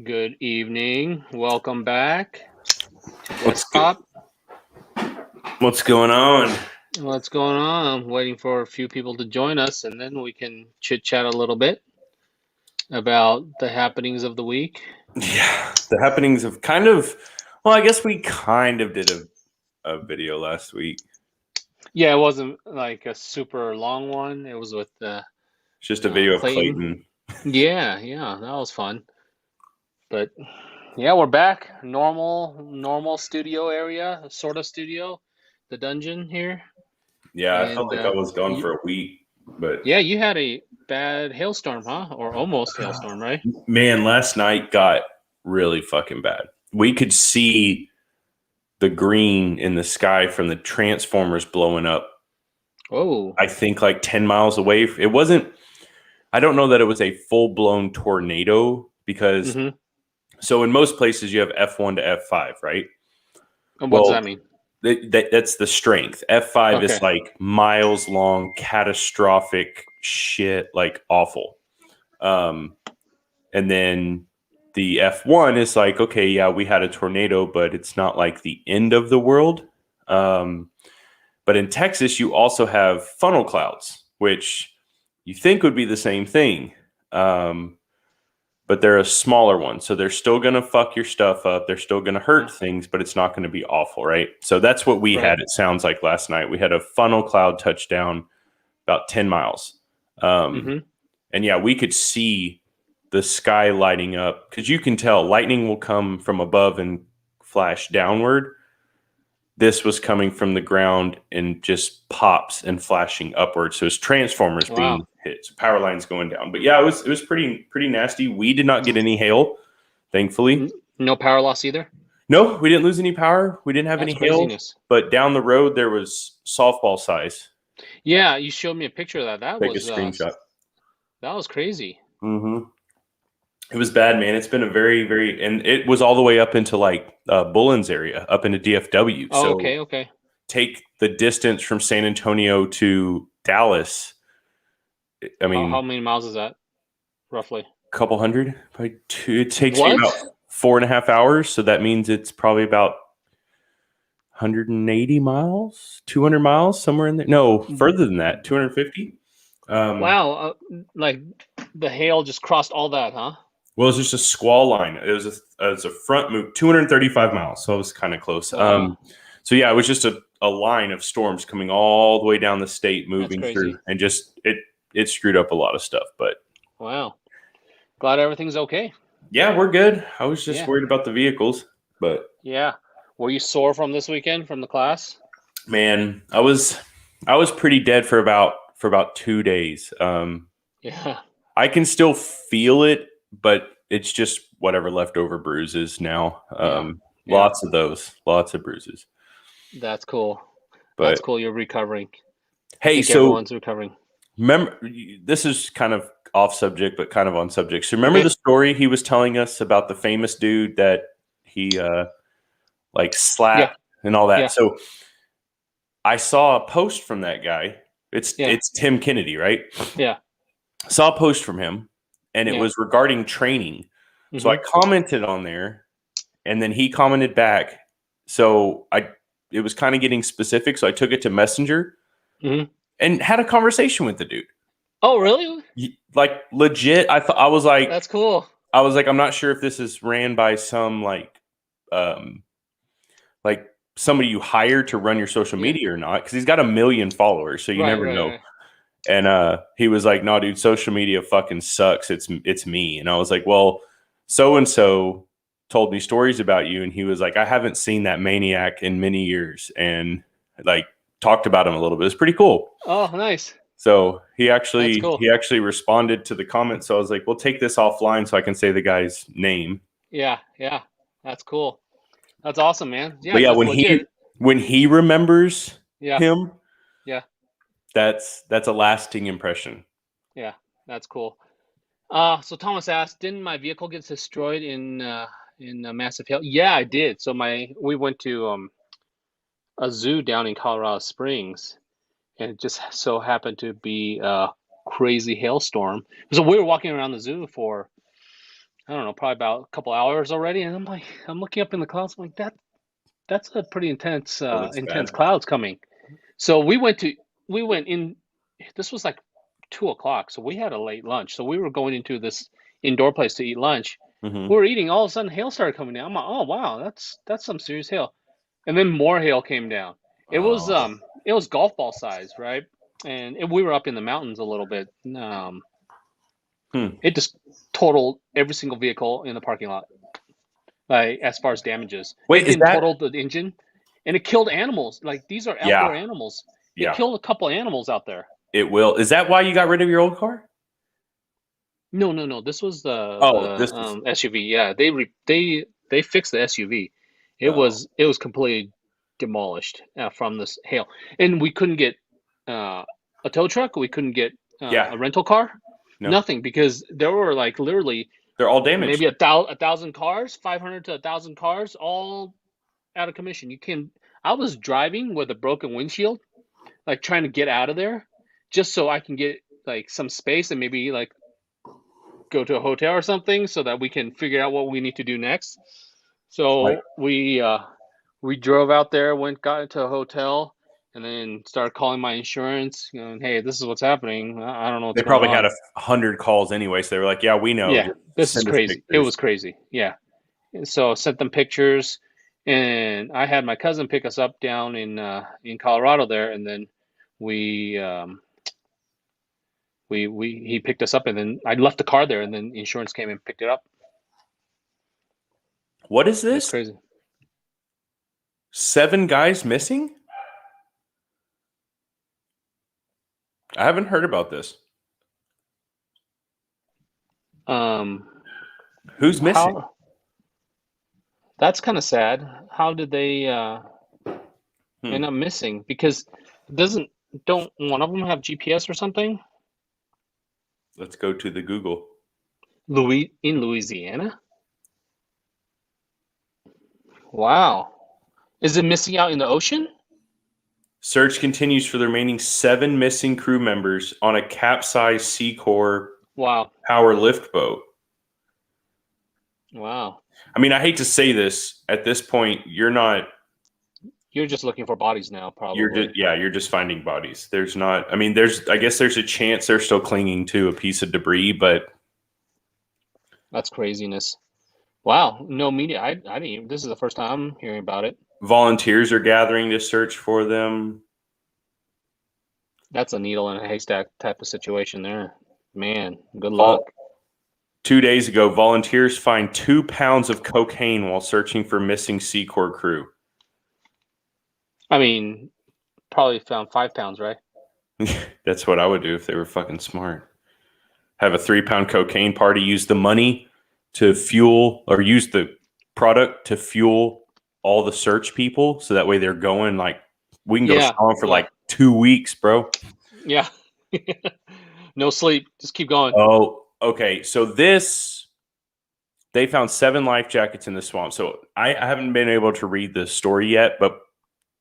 Good evening. Welcome back to What's go- Desktop. What's going on? What's going on? I'm waiting for a few people to join us, and then we can chit chat a little bit about the happenings of the week. Yeah, the happenings of kind of. Well, I guess we kind of did a video last week. Yeah, it wasn't like a super long one. It was with It's just a video of Clayton. Clayton. Yeah, that was fun. But yeah, we're back. Normal studio area, sort of studio, the dungeon here. Yeah, I felt And like I was gone you, for a week, but yeah, you had a bad hailstorm, huh? Or almost hailstorm, right? man, last night got really fucking bad. We could see the green in the sky from the transformers blowing up. Oh. I think like 10 miles away. It wasn't. I don't know that it was a full blown tornado because Mm-hmm. so in most places you have F1 to F5, right? And what does Well, that mean? that's the strength. F5 is Okay. like miles long, catastrophic shit, like awful. Um, and then the F1 is like, okay, yeah, we had a tornado, but it's not like the end of the world. Um, but in Texas, you also have funnel clouds, which you think would be the same thing. But they're a smaller one. So they're still going to fuck your stuff up. They're still going to hurt things, but it's not going to be awful, right? So that's what we Right. had, it sounds like last night. We had a funnel cloud touchdown about 10 miles. Um, Mm-hmm. and yeah, we could see the sky lighting up because you can tell lightning will come from above and flash downward. This was coming from the ground and just pops and flashing upward. So it's transformers Wow. being hit, so power lines going down. But yeah, it was pretty nasty. We did not get any hail, thankfully. No power loss either? No, we didn't lose any power. We didn't have That's any hail. craziness. But down the road there was softball size. Yeah, you showed me a picture of that. That Take a was screenshot. crazy. Mm-hmm. It was bad, man. It's been a very, and it was all the way up into like Bullens area, up into DFW. Oh, So okay. take the distance from San Antonio to Dallas. I How mean, many miles is that, roughly? a couple hundred, probably two. It takes me about What? 4.5 hours. So that means it's probably about 180 miles, 200 miles, somewhere in there. No, further than that, 250. Wow. Like the hail just crossed all that, huh? Well, it's just a squall line. It was a front move, 235 miles. So it was kind of close. Wow. So yeah, it was just a line of storms coming all the way down the state, That's moving through, crazy. and just it screwed up a lot of stuff. But Wow. Glad everything's okay. yeah, we're good. I was just Yeah. worried about the vehicles, but Yeah. Were you sore from this weekend from the class? man, I was pretty dead for about 2 days. Yeah. I can still feel it, but it's just whatever leftover bruises now. Yeah. Yeah. Lots of bruises. That's cool. That's But cool. You're recovering. I hey, think so everyone's recovering. remember, this is kind of off subject, but kind of on subject. So remember Okay. the story he was telling us about the famous dude that he like Yeah. slapped and all that. Yeah. So I saw a post from that guy. It's Yeah. it's Tim Kennedy, right? Yeah. Saw a post from him, and it Yeah. was regarding training. So I Mm-hmm. commented on there, and then he commented back. So it was kind of getting specific. So I took it to Messenger Mm-hmm. and had a conversation with the dude. Oh, really? Like legit, That's cool. I was like, I'm not sure if this is ran by some um, like somebody you hire to run your social Yeah. media or not, because he's got 1 million followers, so you Right. never Right. know. Right. And he was like, "No, dude, social media fucking sucks. It's me." And I was like, "Well, so and so told me stories about you," and he was like, "I haven't seen that maniac in many years," and like talked about him a little bit. It's pretty cool. Oh, nice. So That's cool. he actually responded to the comment. So I was like, "We'll take this offline so I can say the guy's name." Yeah. Yeah. That's cool. That's awesome, man. Yeah, But yeah, because legit. when he remembers Yeah. him, Yeah. that's a lasting impression. Yeah. That's cool. So Thomas asked, didn't my vehicle get destroyed in a massive hail? Yeah, I did. So we went to a zoo down in Colorado Springs, and it just so happened to be a crazy hailstorm. So we were walking around the zoo for I don't know, probably about a couple hours already, and I'm like, I'm looking up in the clouds. I'm like, that's a pretty intense Oh, that's intense bad. clouds coming. So we went in. This was like 2 o'clock, so we had a late lunch. So we were going into this indoor place to eat lunch. Mm-hmm. We were eating. All of a sudden, hail started coming down. I'm like, oh wow, that's some serious hail. And then more hail came down. Oh. It was golf ball size, right? And we were up in the mountains a little bit. Hmm. It just totaled every single vehicle in the parking lot. Like as far as damages, Wait, it is didn't that? total the engine, and it killed animals. Like these are Yeah, outdoor animals. It yeah. killed a couple animals out there. It will. Is that why you got rid of your old car? No, no, no. This was the Oh, this was. SUV. Yeah, they fixed the SUV. Oh, It was completely demolished from this hail, and we couldn't get uh, a tow truck. We couldn't get yeah. a rental car. No, Nothing because there were like literally they're all damaged. maybe a thousand cars, 500 to 1,000 cars, all out of commission. You can. I was driving with a broken windshield, like trying to get out of there, just so I can get like some space and maybe like go to a hotel or something so that we can figure out what we need to do next. Like So we drove out there, got into a hotel, and then started calling my insurance. You know, hey, this is what's happening. I don't know they what's going probably had on. 100 calls anyway, so they were like, "Yeah, we know. Yeah, Just this is send us crazy. It pictures." was crazy. Yeah. And so I sent them pictures, and I had my cousin pick us up down in Colorado there, and then we he picked us up, and then I left the car there, and then insurance came and picked it up. What is It's this? crazy. 7 guys missing? I haven't heard about this. Um, Who's missing? how that's kind of sad. How did they end Hmm. up missing? Because doesn't don't one of them have GPS or something? Let's go to the Google. In Louisiana? Wow. Is it missing out in the ocean? Search continues for the remaining 7 missing crew members on a capsized Seacor Wow. power lift boat. Wow. I mean, I hate to say this. At this point, you're not. You're just looking for bodies now, You're probably. just you're just finding bodies. There's not. I mean, I guess there's a chance they're still clinging to a piece of debris, but That's craziness. Wow. No media. I didn't even, this is the first time I'm hearing about it. volunteers are gathering to search for them. That's a needle in a haystack type of situation there. Man, good luck. Vol- 2 days ago, volunteers find 2 pounds of cocaine while searching for missing Seacor crew. I mean, probably found 5 pounds, right? That's what I would do if they were fucking smart. Have a 3-pound cocaine party, use the money to fuel, or use the product to fuel all the search people. So that way they're going like, we can go Yeah. strong for Yeah. like 2 weeks, bro. Yeah. No sleep. Just keep going. Oh, okay. So they found 7 life jackets in the swamp. So I haven't been able to read the story yet, but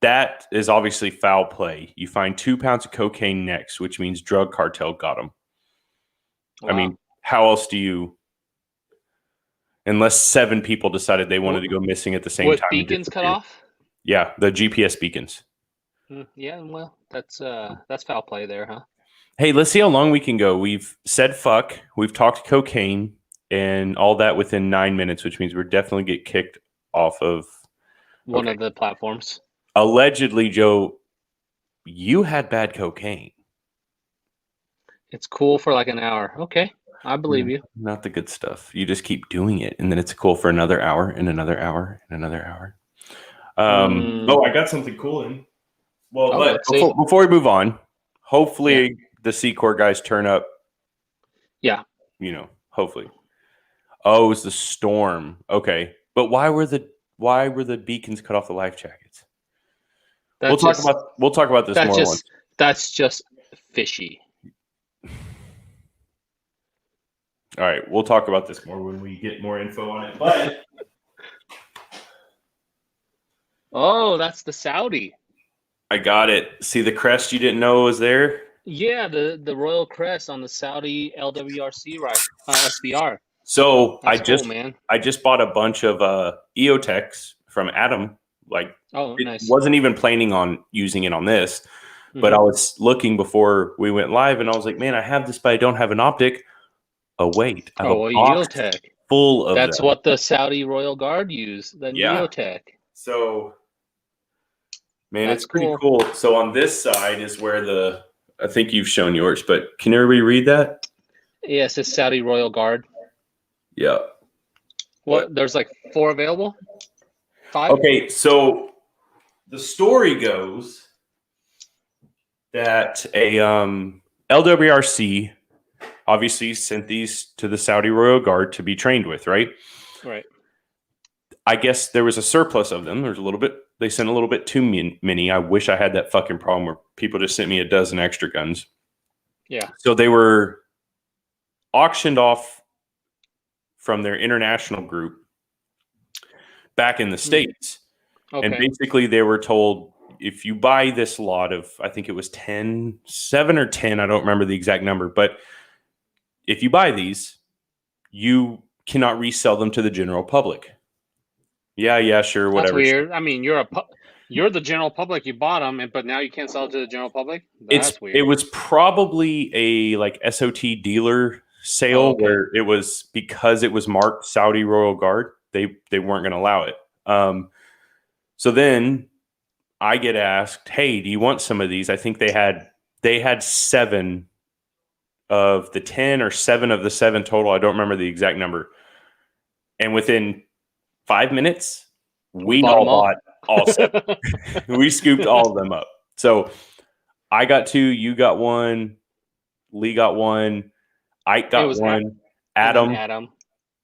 that is obviously foul play. You find 2 pounds of cocaine next, which means drug cartel got them. Wow. I mean, how else do you, unless 7 people decided they wanted to go missing at the same With time? beacons cut off? Yeah, the GPS beacons. Yeah, well, that's foul play there, huh? Hey, let's see how long we can go. We've said fuck, we've talked cocaine, and all that within 9 minutes, which means we're definitely get kicked off of One of the platforms. Allegedly, Joe, you had bad cocaine. It's cool for like an hour. Okay, I believe you. Not the good stuff. You just keep doing it, and then it's cool for another hour and another hour and another hour. Oh, I got something cool in. Well, but before we move on, hopefully the Seacor guys turn up. Yeah. Hopefully. Oh, it was the storm. Okay, but why were the beacons cut off the life jackets? We'll talk about this more once. That's just fishy. All right, we'll talk about this more when we get more info on it. But oh, that's the Saudi. I got it. See the crest you didn't know was there? Yeah, the royal crest on the Saudi LWRC SBR. So That's cool, man. I just bought a bunch of EOTechs from Adam. Like, Oh, it nice. wasn't even planning on using it on this, but I was looking before we went live, and I was like, man, I have this, but I don't have an optic. Oh wait, I have Oh, a well, box EOTech. full of That's them. what the Saudi Royal Guard use, the Yeah. EOTech. So, man, That's it's pretty cool. cool. So on this side is where I think you've shown yours, but can everybody read that? Yes, it's Saudi Royal Guard. Yeah. What? There's like 4 available? 5? Okay, so the story goes that a LWRC obviously sent these to the Saudi Royal Guard to be trained with, right? Right. I guess there was a surplus of them. There's a little bit. They sent a little bit too many. I wish I had that fucking problem where people just sent me a dozen extra guns. Yeah. So they were auctioned off from their international group back in the States. Okay. And basically they were told, if you buy this lot of, I think it was 7 or 10, I don't remember the exact number, but if you buy these, you cannot resell them to the general public. Yeah, sure, whatever. That's weird. I mean, you're the general public. You bought them, but now you can't sell it to the general public. That's weird. It was probably a like SOT dealer sale where it was, because it was marked Saudi Royal Guard, they weren't going to allow it. So then I get asked, hey, do you want some of these? I think they had 7 of the 10 or 7 of the 7 total. I don't remember the exact number. And within 5 minutes, we all bought all 7. We scooped all of them up. So I got 2, you got 1, Lee got 1, Ike got 1, Adam,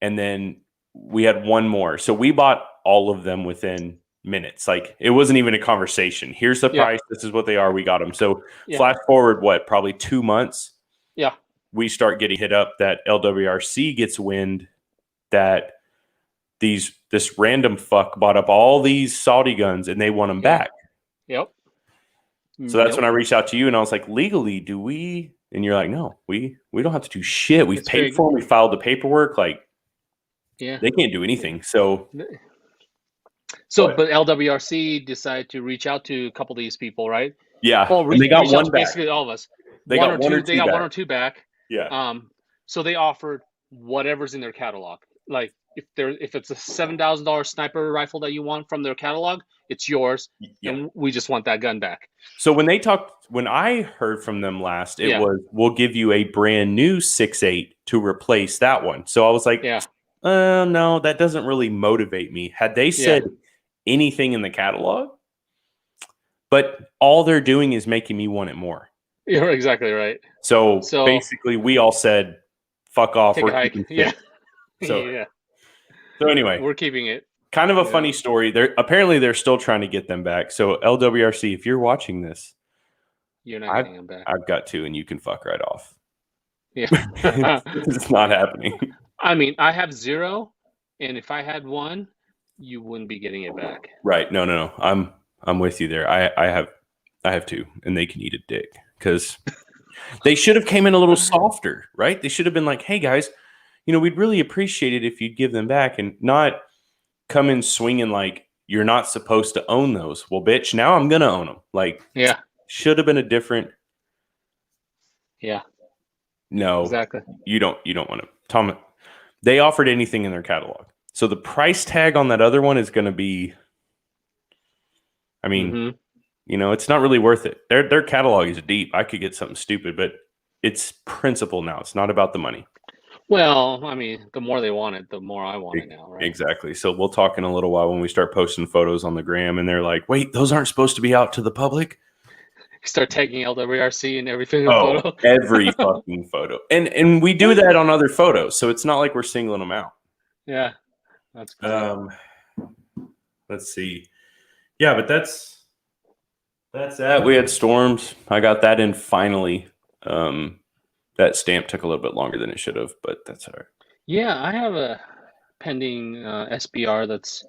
and then we had 1 more. So we bought all of them within minutes. Like, it wasn't even a conversation. Here's the price. This is what they are. We got them. So flash forward, probably 2 months. Yeah. We start getting hit up that LWRC gets wind that this random fuck bought up all these Saudi guns and they want them back. Yep. So that's when I reached out to you and I was like, legally, do we? And you're like, no, we don't have to do shit. We've paid for them. We filed the paperwork. Like, they can't do anything. So but LWRC decided to reach out to a couple of these people, right? Yeah. And they got 1 back. Basically all of us. They got 1 or 2 They got 1 or 2 back. Yeah. So they offered whatever's in their catalog. Like, if it's a $7,000 sniper rifle that you want from their catalog, it's yours, and we just want that gun back. So when I heard from them last, it was, we'll give you a brand new 6.8 to replace that one. So I was like, no, that doesn't really motivate me. Had they said anything in the catalog, but all they're doing is making me want it more. You're exactly right. So basically, we all said, "Fuck off." Take a hike. So anyway, we're keeping it. Kind of a funny story. They're still trying to get them back. So LWRC, if you're watching this, you're not getting them back. I've got 2, and you can fuck right off. Yeah, it's not happening. I mean, I have 0, and if I had 1, you wouldn't be getting it back. Right? No. I'm with you there. I have 2, and they can eat a dick because they should have came in a little softer, right? They should have been like, hey guys, we'd really appreciate it if you'd give them back, and not come in swinging like you're not supposed to own those. Well, bitch, now I'm gonna own them. Like, should have been a different. Yeah. No. Exactly. You don't want to. Tom, they offered anything in their catalog, so the price tag on that other one is going to be. I mean, it's not really worth it. Their catalog is deep. I could get something stupid, but it's principle now. It's not about the money. Well, I mean, the more they want it, the more I want it now, right? Exactly. So we'll talk in a little while when we start posting photos on the gram, and they're like, "Wait, those aren't supposed to be out to the public." Start tagging LWRC and everything. Oh, every fucking photo, and we do that on other photos, so it's not like we're singling them out. Yeah, that's cool. Let's see. Yeah, but that's that. We had storms. I got that in finally. That stamp took a little bit longer than it should have, but that's all right. Yeah, I have a pending SBR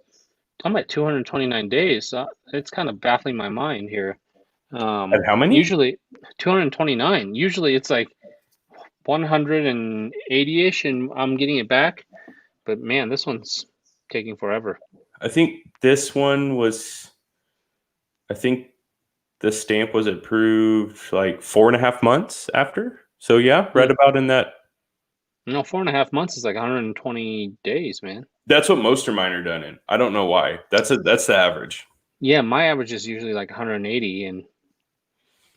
I'm at 229 days. So it's kind of baffling my mind here. At how many? Usually 229. Usually it's like 180-ish, and I'm getting it back. But man, this one's taking forever. I think this one was. I think the stamp was approved like 4.5 months after. So yeah, right about in that. No, 4.5 months is like 120 days, man. That's what most of mine are done in. I don't know why. That's the average. Yeah, my average is usually like 180, and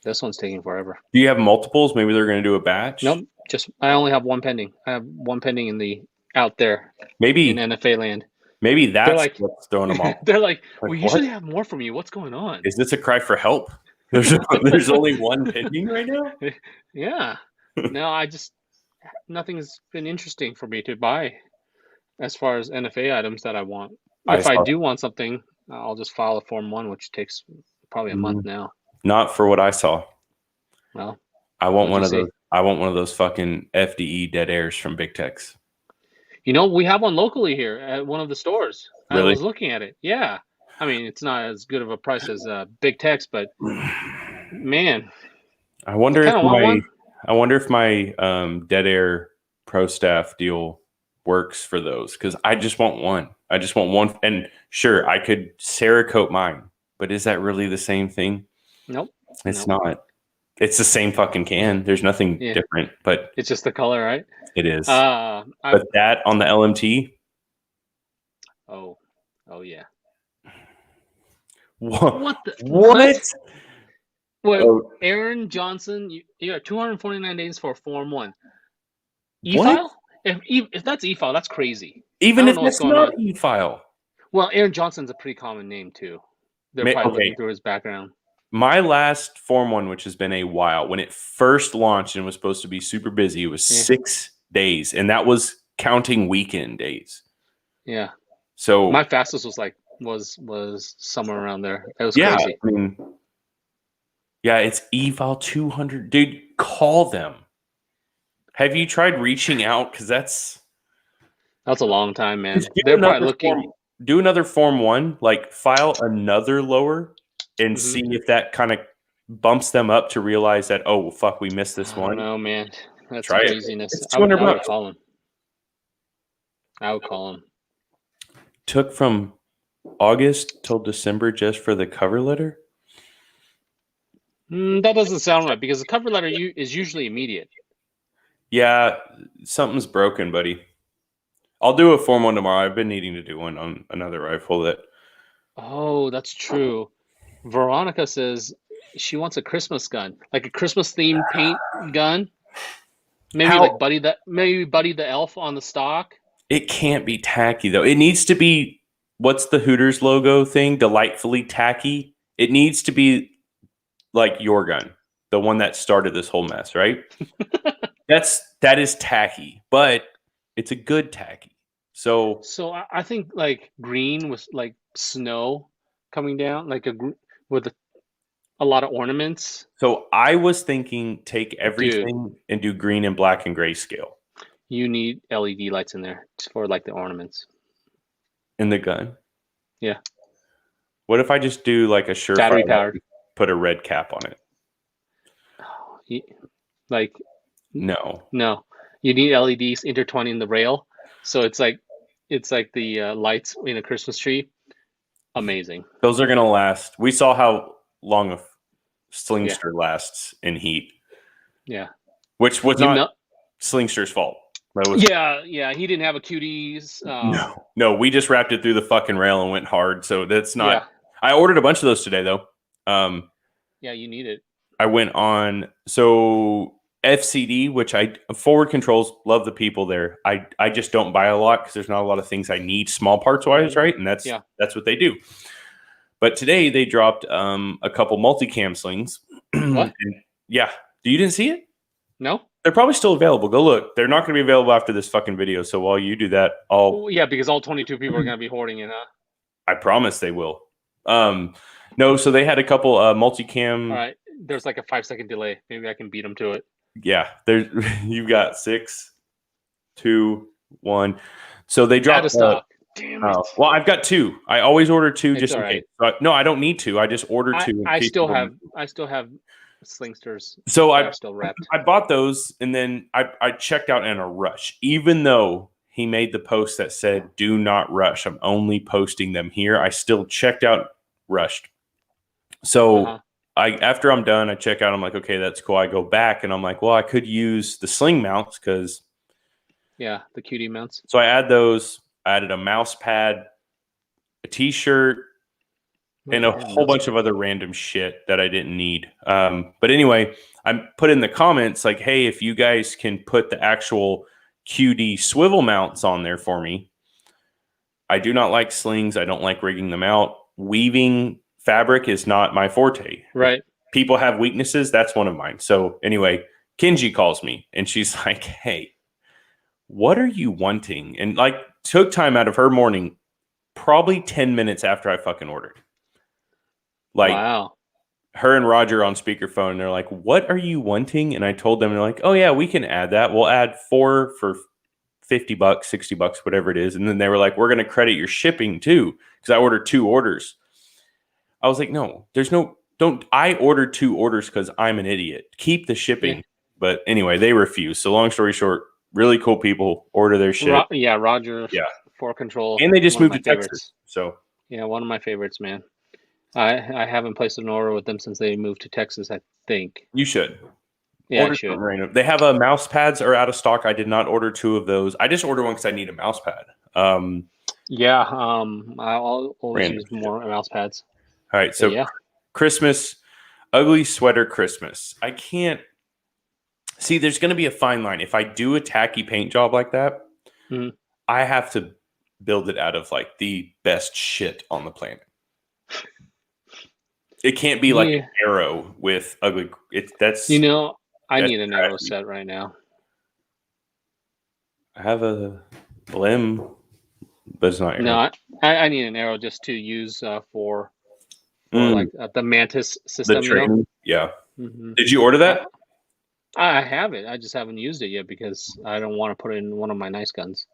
this one's taking forever. Do you have multiples? Maybe they're going to do a batch. Nope, just I only have one pending. I have one pending in the out there Maybe in NFA land. maybe that's like- what's throwing them off. They're like, Like, we what? usually have more from you. What's going on? Is this a cry for help? There's only one pending right now. Yeah. No, nothing's been interesting for me to buy as far as NFA items that I want. If I do want something, I'll just file a Form 1, which takes probably a month now. Not for what I saw. Well, I want one of those. I want one of those fucking FDE dead airs from Big Tex. You know, we have one locally here at one of the stores. Really? I was looking at it. Yeah. I mean, it's not as good of a price as Big Tex, but man, I wonder kinda want one. I wonder if my dead air pro staff deal works for those, because I just want one. I just want one. And sure, I could Cerakote mine, but is that really the same thing? Nope. It's not. It's the same fucking can. There's nothing different, but it's just the color, right? it is. But that on the LMT. Oh yeah. What? What? Well, Oh. Aaron Johnson, you have 249 days for Form 1. What? E-file? If that's e-file, that's crazy. Even if it's not e-file. Well, Aaron Johnson's a pretty common name too. They're probably looking through his background. My last Form 1, which has been a while, when it first launched and was supposed to be super busy, it was 6 days, and that was counting weekend days. Yeah. So my fastest was somewhere around there. It was crazy. I mean, yeah, it's e-file 200. Dude, call them. Have you tried reaching out? Because that's a long time, man. They're probably looking. Do another Form 1, like file another lower, and see if that kind of bumps them up to realize that, oh, fuck, we missed this one. No, man. That's Try craziness. It's $200. I would call him. I would call him. Took from August till December just for the cover letter? That doesn't sound right, because the cover letter is usually immediate. Yeah, something's broken, buddy. I'll do a Form 1 tomorrow. I've been needing to do one on another rifle that. Oh, that's true. Veronica says she wants a Christmas gun, like a Christmas themed paint gun. Maybe like Buddy the Elf on the stock. It can't be tacky though. It needs to be, what's the Hooters logo thing? Delightfully tacky. It needs to be like your gun, the one that started this whole mess, right? that is tacky, but it's a good tacky. So I think like green with like snow coming down, like with a lot of ornaments. So I was thinking, take everything and do green and black and grayscale. You need LED lights in there for like the ornaments. In the gun? Yeah. What if I just do like a Surefire battery powered, put a red cap on it? Like no. You need LEDs intertwining the rail, so it's like the lights in a Christmas tree. Amazing. Those are gonna last. We saw how long a Slingster lasts in heat. Yeah. Which was not Slingster's fault. Yeah. He didn't have a QDs. No. We just wrapped it through the fucking rail and went hard. So that's not. Yeah. I ordered a bunch of those today though. Yeah, you need it. I went on FCD, which forward controls, love the people there. I just don't buy a lot because there's not a lot of things I need small parts wise, right? And that's what they do. But today they dropped a couple multicam slings. What? Yeah. You didn't see it? No. They're probably still available. Go look. They're not going to be available after this fucking video. So while you do that, because all 22 people are going to be hoarding it, huh? I promise they will. No, so they had a couple multicam. All right. There's like a 5-second delay. Maybe I can beat them to it. Yeah. You've got 6, 2, 1. So they dropped. Out of stock. Damn it. Well, I've got 2. I always order 2 just in right. case. No, I don't need 2. I just order 2. I still have slingsters So that are still wrapped. I bought those, and then I checked out in a rush, even though he made the post that said, "Do not rush. I'm only posting them here." I still checked out rushed. So after I'm done, I check out. I'm like, okay, that's cool. I go back, and I'm like, well, I could use the sling mounts because the QD mounts. So I add those. I added a mouse pad, a T-shirt, and a whole bunch of other random shit that I didn't need. But anyway, I put in the comments like, hey, if you guys can put the actual QD swivel mounts on there for me. I do not like slings. I don't like rigging them out. Weaving fabric is not my forte. Right. If people have weaknesses. That's one of mine. So anyway, Kenji calls me and she's like, hey, what are you wanting? And like took time out of her morning, probably 10 minutes after I fucking ordered. Like, wow. Her and Roger on speakerphone, and they're like, what are you wanting? And I told them, they're like, oh yeah, we can add that. We'll add 4 for $50, $60, whatever it is. And then they were like, we're going to credit your shipping too. Cause I ordered 2 orders. I was like, no, I ordered 2 orders cause I'm an idiot. Keep the shipping. Yeah. But anyway, they refused. So long story short, really cool people order their shit. Roger. Yeah. For Control. And they just moved to Texas. So yeah, one of my favorites, man. I haven't placed an order with them since they moved to Texas, I think. You should. Yeah, I should. They have a mouse pads are out of stock. I did not order 2 of those. I just ordered one because I need a mouse pad. I'll always use more mouse pads. All right, so yeah. Christmas, ugly sweater Christmas. I can't see. There's going to be a fine line. If I do a tacky paint job like that, I have to build it out of like the best shit on the planet. It can't be like an arrow with ugly. I need an arrow set right now. I have a limb, but it's not arrow. No, I need an arrow just to use for like the Mantis system. The training? Yeah. Mm-hmm. Did you order that? I have it. I just haven't used it yet because I don't want to put it in one of my nice guns.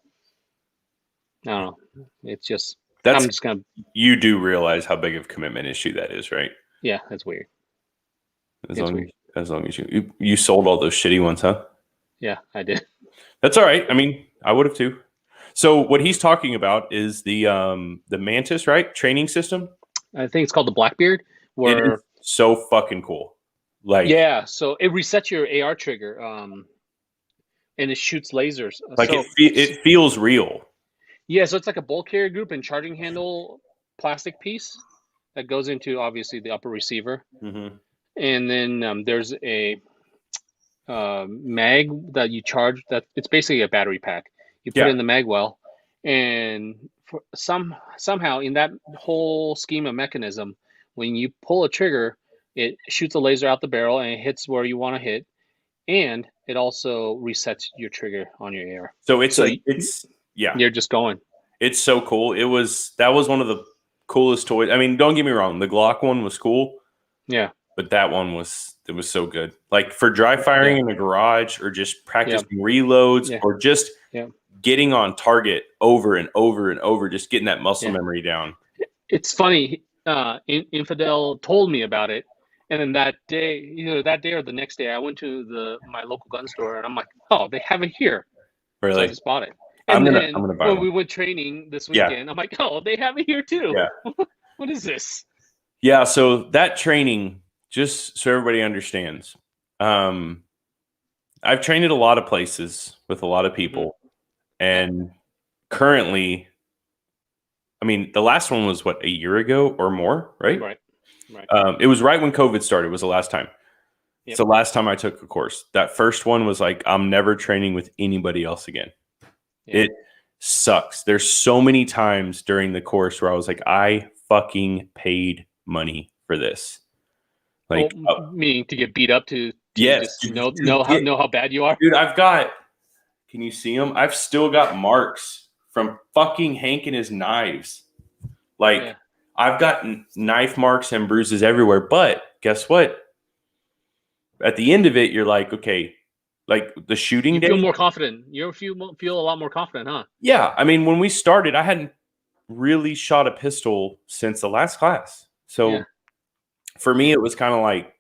I don't know. It's just I'm just gonna. You do realize how big of a commitment issue that is, right? Yeah, that's weird. As long as you sold all those shitty ones, huh? Yeah, I did. That's all right. I mean, I would have too. So what he's talking about is the Mantis, right? Training system. I think it's called the Blackbeard. Where it is so fucking cool. Like so it resets your AR trigger, and it shoots lasers. Like it feels real. Yeah, so it's like a bolt carrier group and charging handle plastic piece that goes into obviously the upper receiver, and then there's a mag that you charge. That it's basically a battery pack. You put it in the mag well, and somehow in that whole scheme of mechanism, when you pull a trigger, it shoots a laser out the barrel and it hits where you want to hit, and it also resets your trigger on your AR. So you're just going. It's so cool. That was one of the coolest toys. I mean, don't get me wrong, the Glock one was cool. Yeah. But that one was so good. Like for dry firing in the garage or just practicing reloads or just getting on target over and over and over, just getting that muscle memory down. It's funny. Infidel told me about it. And then that day, either that day or the next day, I went to my local gun store and I'm like, oh, they have it here. Really? So I just bought it. And I'm gonna buy when we went training this weekend, I'm like, oh, they have it here too. Yeah. What is this? Yeah, so that training, just so everybody understands, I've trained at a lot of places with a lot of people. And currently, I mean, the last one was a year ago or more, right? Right. It was right when COVID started was the last time. Yep. It's the last time I took a course. That first one was like, I'm never training with anybody else again. Yeah. It sucks. There's so many times during the course where I was like, I fucking paid money for this. Like, meaning to get beat up to yes, just know how bad you are. Dude, can you see them? I've still got marks from fucking Hank and his knives. Like, I've got knife marks and bruises everywhere. But guess what? At the end of it, you're like, okay, like the shooting day. You feel more confident. You feel a lot more confident, huh? Yeah. I mean, when we started, I hadn't really shot a pistol since the last class. So for me, it was kind of like,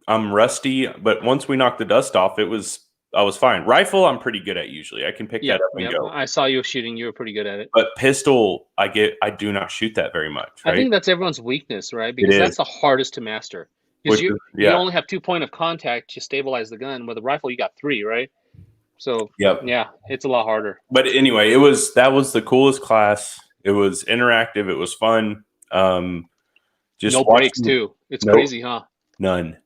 I'm rusty, but once we knocked the dust off, I was fine. Rifle, I'm pretty good at usually. I can pick that Yep, up and yep. go. I saw you shooting. You were pretty good at it. But pistol, I do not shoot that very much, I right? think that's everyone's weakness, right? It Because is, that's the hardest to master. Because which you is you yeah, only have 2 point of contact to stabilize the gun. With a rifle, you got 3, right? So yep. yeah, it's a lot harder. But anyway, that was the coolest class. It was interactive. It was fun. Just No breaks watching. too. It's No, crazy, huh? none.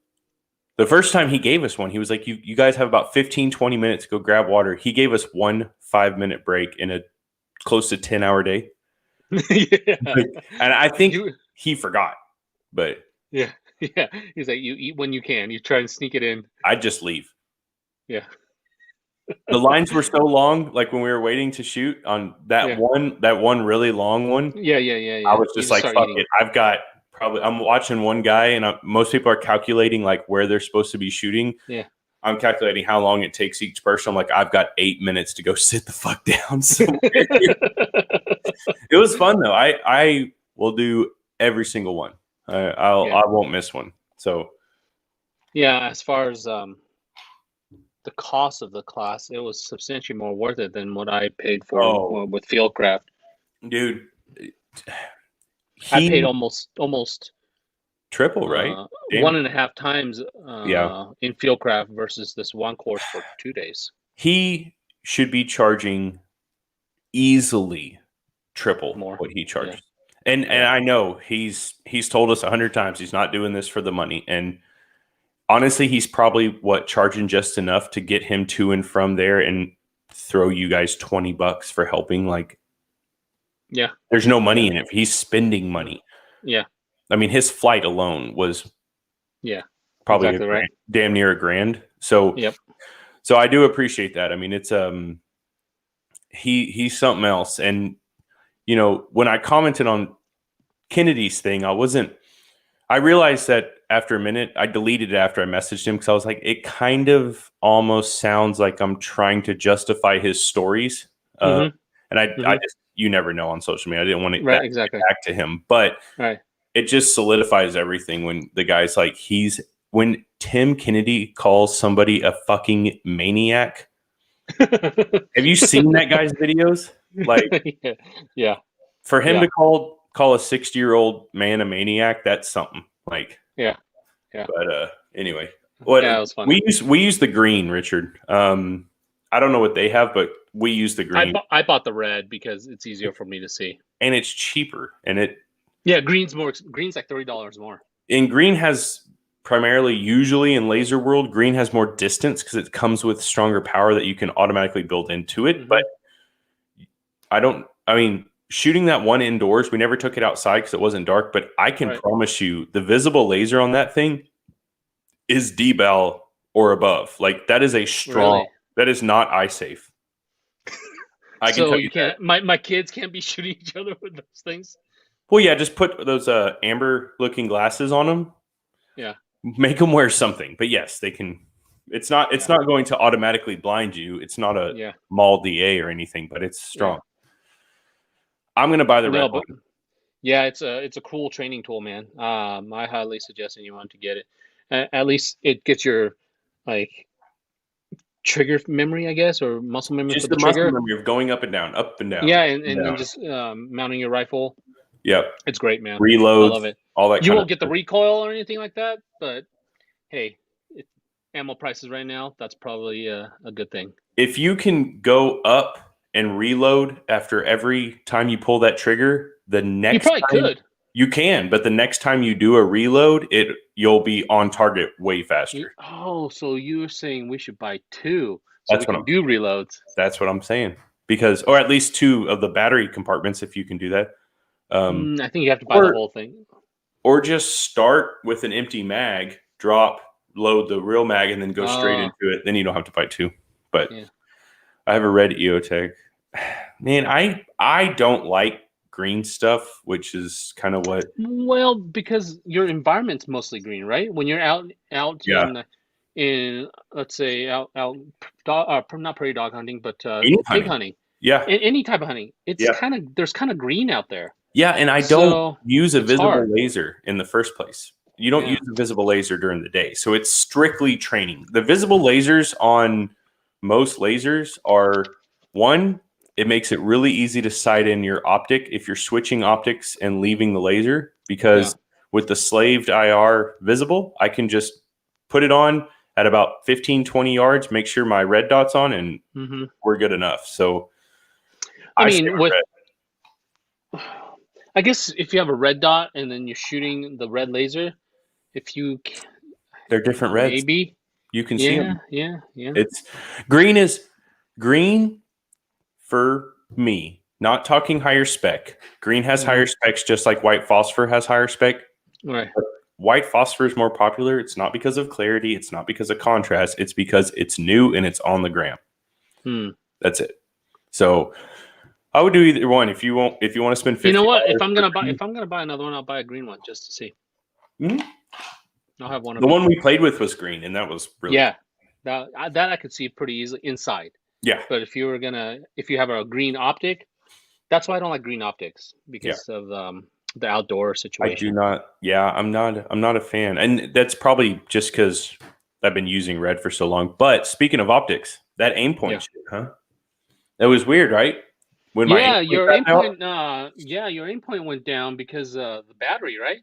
The first time he gave us one, he was like, you guys have about 15, 20 minutes to go grab water. He gave us 1 5-minute break in a close to 10-hour day. Yeah. And I think You he forgot, but yeah. Yeah. He's like, you eat when you can. You try and sneak it in. I'd just leave. Yeah. The lines were so long, like when we were waiting to shoot on Yeah. that one really long one, Yeah, I yeah. was You just just like, start fuck eating. it. I'm watching one guy, and most people are calculating like where they're supposed to be shooting. Yeah. I'm calculating how long it takes each person. I'm like, I've got 8 minutes to go sit the fuck down somewhere. It was fun though. I will do every single one. Yeah. I won't miss one. So Yeah, as far as the cost of the class, it was substantially more worth it than what I paid for with Fieldcraft. dude, I paid he almost triple, right? Damn. 1.5 times Yeah. in Fieldcraft versus this one course for 2 days. He should be charging easily triple More. what he charges. Yeah. And I know he's told us 100 times he's not doing this for the money. And honestly, he's probably charging just enough to get him to and from there and throw you guys $20 for helping. Like, yeah, there's no money in it. He's spending money. Yeah. I mean, his flight alone was probably exactly right. damn near $1,000. So Yep. So I do appreciate that. I mean, it's he's something else. And you know, when I commented on Kennedy's thing, I realized that after a minute, I deleted it after I messaged him because I was like, it kind of almost sounds like I'm trying to justify his stories. And I just, you never know on social media. I didn't want to Right, exactly. back to him, but Right. it just solidifies everything when the guy's like, when Tim Kennedy calls somebody a fucking maniac. Have you seen that guy's videos? Like, yeah. For him to call a 60-year-old man a maniac, that's something. Like, yeah. But anyway, it was fun. We use the green, Richard. I don't know what they have, but we use the green. I bought the red because it's easier for me to see, and it's cheaper. And green's like $30 more. And green has primarily, usually in laser world, green has more distance because it comes with stronger power that you can automatically build into it. But shooting that one indoors, we never took it outside because it wasn't dark, but I can promise you the visible laser on that thing is D-Bell or above. Like, that is a strong, that is not eye safe. So you can't, my kids can't be shooting each other with those things? Well, yeah, just put those amber looking glasses on them. Yeah. Make them wear something. But yes, they can. It's not going to automatically blind you. It's not a mall DA or anything, but it's strong. I'm going to buy the red one. Yeah, it's a cool training tool, man. I highly suggest anyone to get it. At least it gets your trigger memory, I guess, or muscle memory just for the muscle trigger. memory of going up and down, up and down. Yeah, and just mounting your rifle. Yep, it's great, man. Reloads, I love it. All that. You won't get the recoil or anything like that, but hey, ammo prices right now, that's probably a good thing. If you can go up and reload after every time you pull that trigger, the next you probably could. You can, but the next time you do a reload, you'll be on target way faster. So you're saying we should buy 2 so we can do reloads? That's what I'm saying. Because, or at least 2 of the battery compartments, if you can do that. I think you have to buy the whole thing. Or just start with an empty mag, load the real mag, and then go straight into it. Then you don't have to buy 2. But I have a red EOTech. Man, I don't like green stuff, which is kind of what. Well, because your environment's mostly green, right? When you're out in let's say out not prairie dog hunting, but pig hunting. Yeah, any type of hunting. It's there's kind of green out there. Yeah, and I don't use a visible laser in the first place. You don't use the visible laser during the day. So it's strictly training. The visible lasers on most lasers are, one, it makes it really easy to sight in your optic if you're switching optics and leaving the laser, because with the slaved IR visible, I can just put it on at about 15, 20 yards, make sure my red dot's on, and we're good enough. So I mean, I guess if you have a red dot and then you're shooting the red laser, they're different reds. Maybe you can see them. Yeah. It's green for me. Not talking higher spec. Green has higher specs, just like white phosphor has higher spec. Right. But white phosphor is more popular. It's not because of clarity. It's not because of contrast. It's because it's new and it's on the gram. That's it. So I would do either one. If you want to spend $50. You know what? If I'm gonna buy another one, I'll buy a green one just to see. I'll have one. The one we played with was green, and that was really that I could see pretty easily inside. Yeah. But if you have a green optic, that's why I don't like green optics, because of the outdoor situation. I do not. Yeah, I'm not a fan, and that's probably just because I've been using red for so long. But speaking of optics, that aim point shit, huh? That was weird, right? When your aim point went down because the battery, right?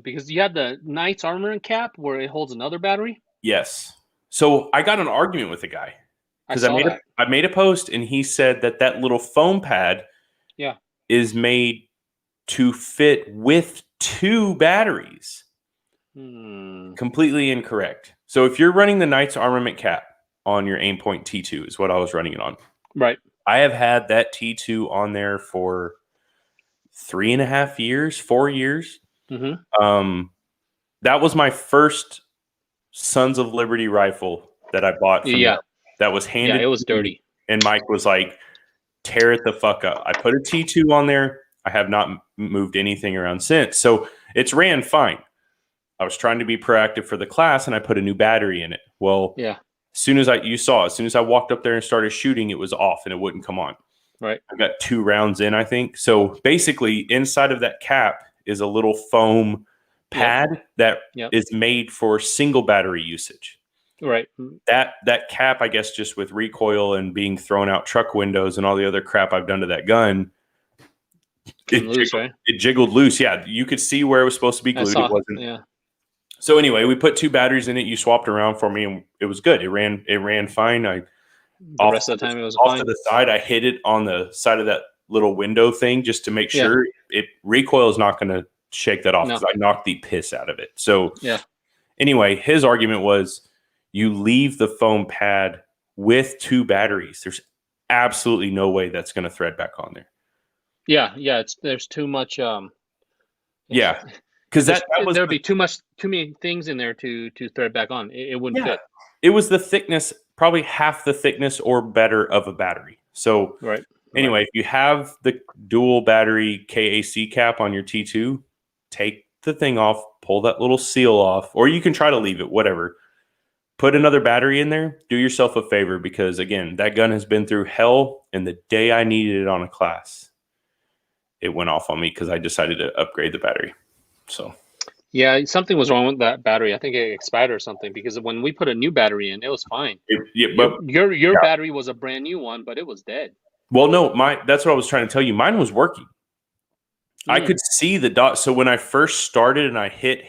Because you had the Knight's armor cap where it holds another battery. Yes. So I got an argument with a guy because I made a post, and he said that little foam pad is made to fit with 2 batteries. Completely incorrect. So if you're running the Knight's armament cap on your Aimpoint T2 is what I was running it on. Right. I have had that T2 on there for 3.5 years, 4 years. That was my first Sons of Liberty rifle that I bought from them. That was handed. It was dirty. And Mike was like, tear it the fuck up. I put a T2 on there. I have not moved anything around since. So it's ran fine. I was trying to be proactive for the class, and I put a new battery in it. Well, as soon as I walked up there and started shooting, it was off and it wouldn't come on. Right. I got 2 rounds in, I think. So basically, inside of that cap is a little foam pad that is made for single battery usage. Right. That cap, I guess, just with recoil and being thrown out truck windows and all the other crap I've done to that gun, it jiggled loose. Yeah, you could see where it was supposed to be glued. It wasn't. Yeah. So anyway, we put 2 batteries in it. You swapped around for me, and it was good. It ran fine. The rest of the time it was off to the side. I hit it on the side of that little window thing just to make sure recoil is not going to shake that off, because I knocked the piss out of it. So anyway, his argument was you leave the foam pad with 2 batteries. There's absolutely no way that's going to thread back on there. Yeah. There's too much. Because there'd be too many things in there to thread back on. It wouldn't fit. It was the thickness, probably half the thickness or better of a battery. So anyway, if you have the dual battery KAC cap on your T2, take the thing off, pull that little seal off, or you can try to leave it, whatever. Put another battery in there. Do yourself a favor, because again, that gun has been through hell, and the day I needed it on a class, it went off on me because I decided to upgrade the battery. So something was wrong with that battery. I think it expired or something, because when we put a new battery in, it was fine. But your battery was a brand new one, but it was dead. Well, no, that's what I was trying to tell you. Mine was working. I could see the dot. So when I first started and I hit,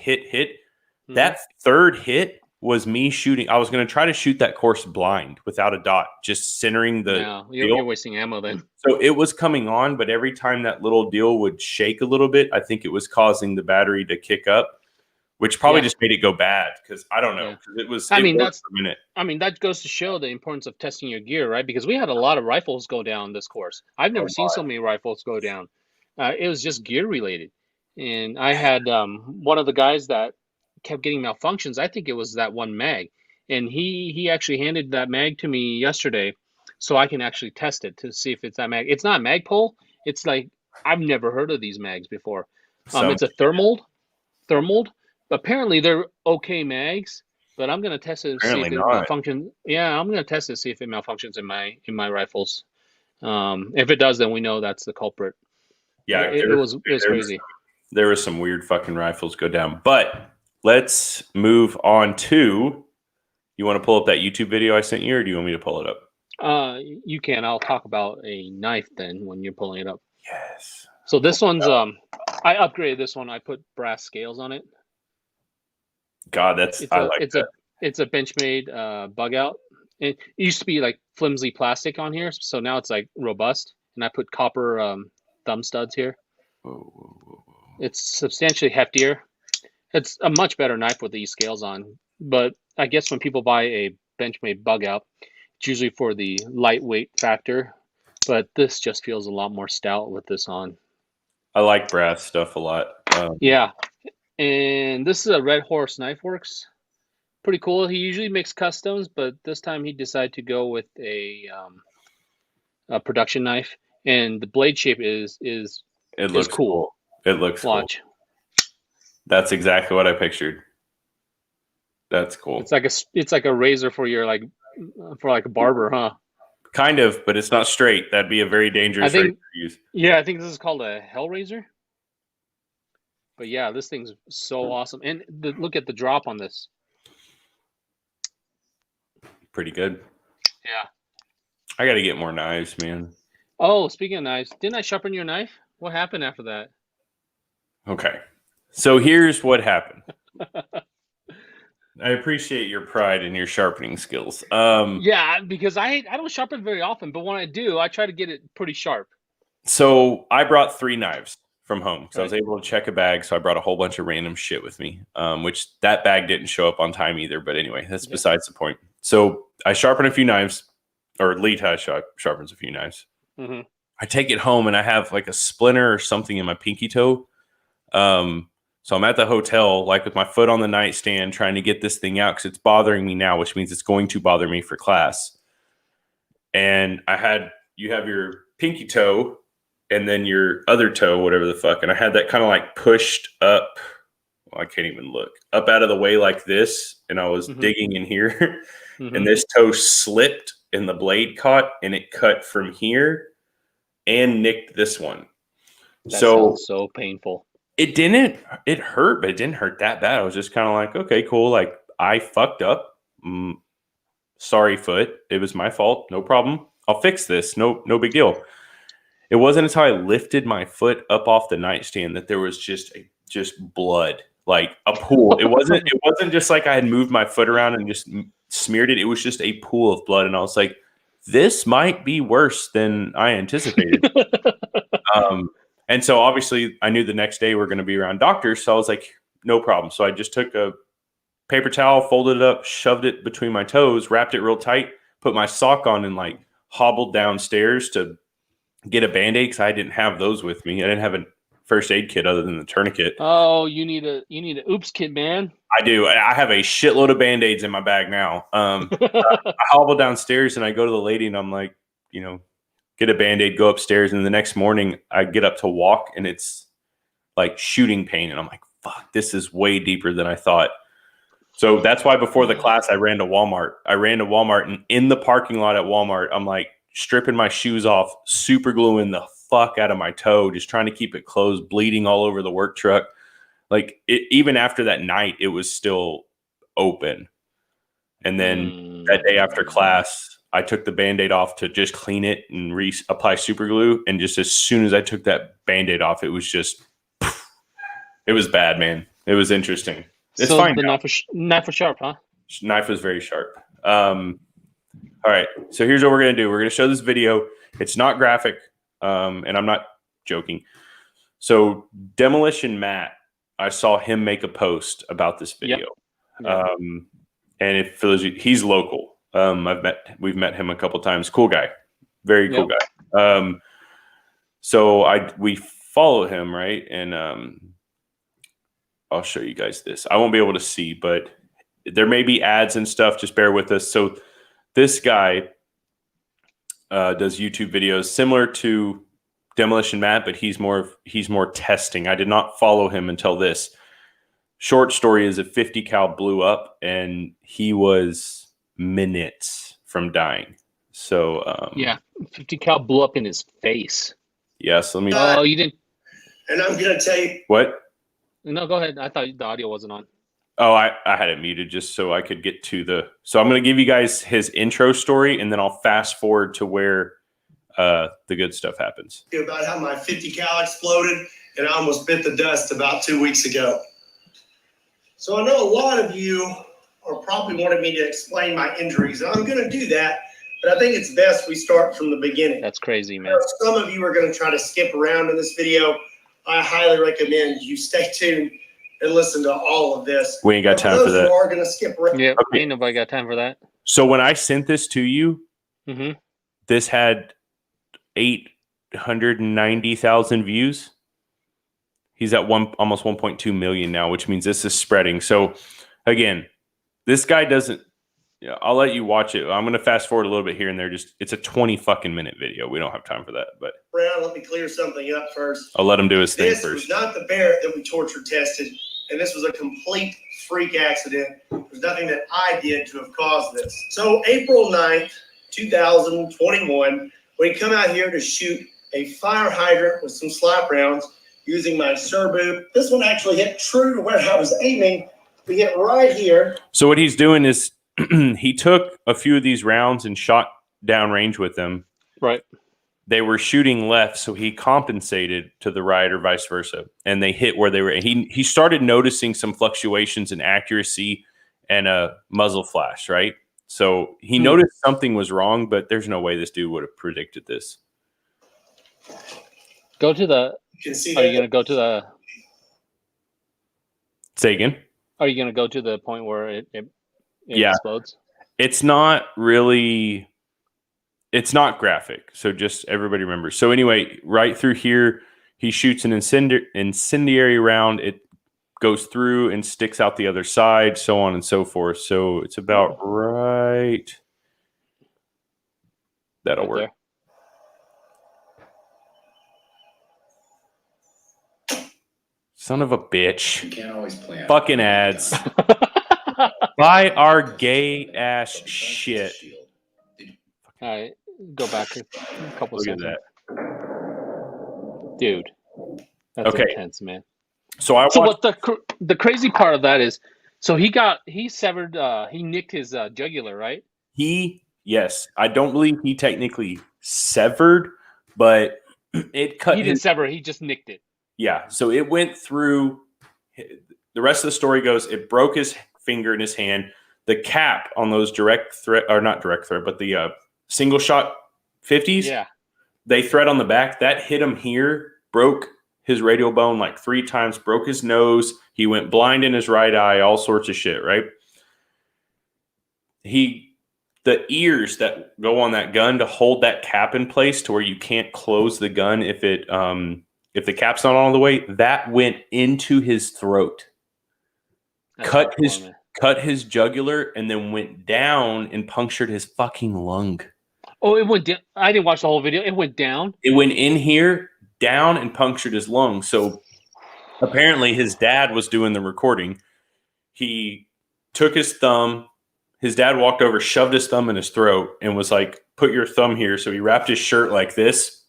that third hit was me shooting. I was going to try to shoot that course blind without a dot, just centering the. No, you're wasting ammo then. So it was coming on, but every time that little deal would shake a little bit, I think it was causing the battery to kick up, which probably just made it go bad, because I don't know. It was. For a minute. I mean, that goes to show the importance of testing your gear, right? Because we had a lot of rifles go down this course. I've never seen so many rifles go down. It was just gear related, and I had one of the guys that kept getting malfunctions. I think it was that one mag, and he actually handed that mag to me yesterday, so I can actually test it to see if it's that mag. It's not Magpul. It's like, I've never heard of these mags before. It's a thermal. Apparently they're okay mags, but I'm gonna test it to see if it malfunctions. Yeah, I'm gonna test it to see if it malfunctions in my rifles. If it does, then we know that's the culprit. Yeah, it was crazy. There was some weird fucking rifles go down, but let's move on to. You want to pull up that YouTube video I sent you, or do you want me to pull it up? You can. I'll talk about a knife then when you're pulling it up. Yes. So this one's I upgraded this one. I put brass scales on it. God, It's a Benchmade bug out. It used to be like flimsy plastic on here, so now it's like robust. And I put copper thumb studs here. Whoa. It's substantially heftier. It's a much better knife with these scales on. But I guess when people buy a Benchmade bug out, it's usually for the lightweight factor. But this just feels a lot more stout with this on. I like brass stuff a lot. Yeah. And this is a Red Horse Knife Works. Pretty cool. He usually makes customs, but this time he decided to go with a production knife. And the blade shape is It looks cool. It looks Watch. cool. That's exactly what I pictured. That's cool. It's like a razor for your for a barber, huh? Kind of, but it's not straight. That'd be a very dangerous razor to use. Yeah, I think this is called a Hellraiser. But yeah, this thing's so awesome. And look at the drop on this. Pretty good. Yeah. I got to get more knives, man. Oh, speaking of knives, didn't I sharpen your knife? What happened after that? Okay. So here's what happened. I appreciate your pride in your sharpening skills. Yeah, because I don't sharpen very often, but when I do, I try to get it pretty sharp. So I brought 3 knives from home because I was able to check a bag. So I brought a whole bunch of random shit with me, which that bag didn't show up on time either. But anyway, that's besides the point. So I sharpen a few knives, or Lee sharpens a few knives. Mm-hmm. I take it home and I have like a splinter or something in my pinky toe. So I'm at the hotel, like with my foot on the nightstand, trying to get this thing out because it's bothering me now, which means it's going to bother me for class. And you have your pinky toe and then your other toe, whatever the fuck. And I had that kind of like pushed up. Well, I can't even look up out of the way like this. And I was digging in here and this toe slipped and the blade caught and it cut from here and nicked this one. That sounds so painful. It hurt, but it didn't hurt that bad. I was just kind of like, okay, cool. Like I fucked up. Sorry, foot. It was my fault. No problem. I'll fix this. No big deal. It wasn't until I lifted my foot up off the nightstand that there was just blood, like a pool. It wasn't just like I had moved my foot around and just smeared it. It was just a pool of blood. And I was like, this might be worse than I anticipated. And so obviously I knew the next day we're going to be around doctors. So I was like, no problem. So I just took a paper towel, folded it up, shoved it between my toes, wrapped it real tight, put my sock on and like hobbled downstairs to get a Band-Aid because I didn't have those with me. I didn't have a first aid kit other than the tourniquet. Oh, you need a oops kit, man. I do. I have a shitload of Band-Aids in my bag now. I hobble downstairs and I go to the lady and I'm like, get a Band-Aid, go upstairs. And the next morning I get up to walk and it's like shooting pain. And I'm like, fuck, this is way deeper than I thought. So that's why before the class, I ran to Walmart. And in the parking lot at Walmart, I'm like stripping my shoes off, super gluing the fuck out of my toe, just trying to keep it closed, bleeding all over the work truck. Like even after that night, it was still open. And then that day after class, I took the Band-Aid off to just clean it and apply super glue. And just as soon as I took that Band-Aid off, it was it was bad, man. It was interesting. It's so fine. The knife was sharp, huh? Knife was very sharp. All right. So here's what we're going to do. We're going to show this video. It's not graphic. And I'm not joking. So Demolition Matt, I saw him make a post about this video. Yep. And it feels he's local. We've met him a couple times. Cool guy. Very cool guy. So we follow him, right? And I'll show you guys this. I won't be able to see, but there may be ads and stuff. Just bear with us. So this guy does YouTube videos similar to Demolition Matt, but he's more testing. I did not follow him until this. Short story is a 50 cal blew up and he was minutes from dying. So 50 cal blew up in his face. Yes, let me. You didn't. And I'm gonna tell you what. No, go ahead. I thought the audio wasn't on. Oh, I had it muted just so I could get to the. So I'm going to give you guys his intro story, and then I'll fast forward to where the good stuff happens. About how my 50 cal exploded, and I almost bit the dust about 2 weeks ago. So I know a lot of you are probably wanting me to explain my injuries, and I'm going to do that. But I think it's best we start from the beginning. That's crazy, man. Some of you are going to try to skip around in this video. I highly recommend you stay tuned and listen to all of this. We ain't got time for that. Those who are going to skip around. Yeah, ain't nobody got time for that. So when I sent this to you, Mm-hmm. this had 890,000 views. He's at almost 1.2 million now, which means this is spreading. So again, this guy doesn't. I'll let you watch it. I'm going to fast forward a little bit here and there. It's a 20 fucking minute video. We don't have time for that. But Brown, let me clear something up first. I'll let him do his thing This first. was not the bear that we torture tested, and this was a complete freak accident. There's nothing that I did to have caused this. So April 9th, 2021, we come out here to shoot a fire hydrant with some slap rounds using my Serbu. This one actually hit true to where I was aiming. We hit right here. So what he's doing is he took a few of these rounds and shot downrange with them. Right. They were shooting left, so he compensated to the right or vice versa, and they hit where they were. He started noticing some fluctuations in accuracy and a muzzle flash, right? So he noticed something was wrong, but there's no way this dude would have predicted this. Go to the. You can see Are you gonna go to the? Say again. Are you gonna go to the point where it Yeah. explodes? It's not really. It's not graphic, so just everybody remember. So anyway, right through here, he shoots an incendiary round. It goes through and sticks out the other side, so on and so forth. So it's about right. That'll work. There. Son of a bitch. You can't always plan. Fucking ads. Buy our gay ass shit. All right, go back a couple Look at seconds. that. Dude. That's Okay. intense, man. So I So watched, what the crazy part of that is, so he severed, he nicked his jugular, right? yes, I don't believe he technically severed, but it cut He didn't his, sever, he just nicked it. yeah. So it went through, the rest of the story goes, it broke his finger in his hand. The cap on those direct threat, or not direct threat, but the single shot 50s, Yeah. they thread on the back. That hit him here, broke his radial bone like 3 times, broke his nose. He went blind in his right eye, all sorts of shit, right? The ears that go on that gun to hold that cap in place to where you can't close the gun if the cap's not all the way, that went into his throat. That's Cut hardcore, man. cut his jugular and then went down and punctured his fucking lung. Oh, it went down. I didn't watch the whole video. It went down. It went in here, down, and punctured his lung. So apparently his dad was doing the recording. He took his thumb. His dad walked over, shoved his thumb in his throat, and was like, put your thumb here. So he wrapped his shirt like this,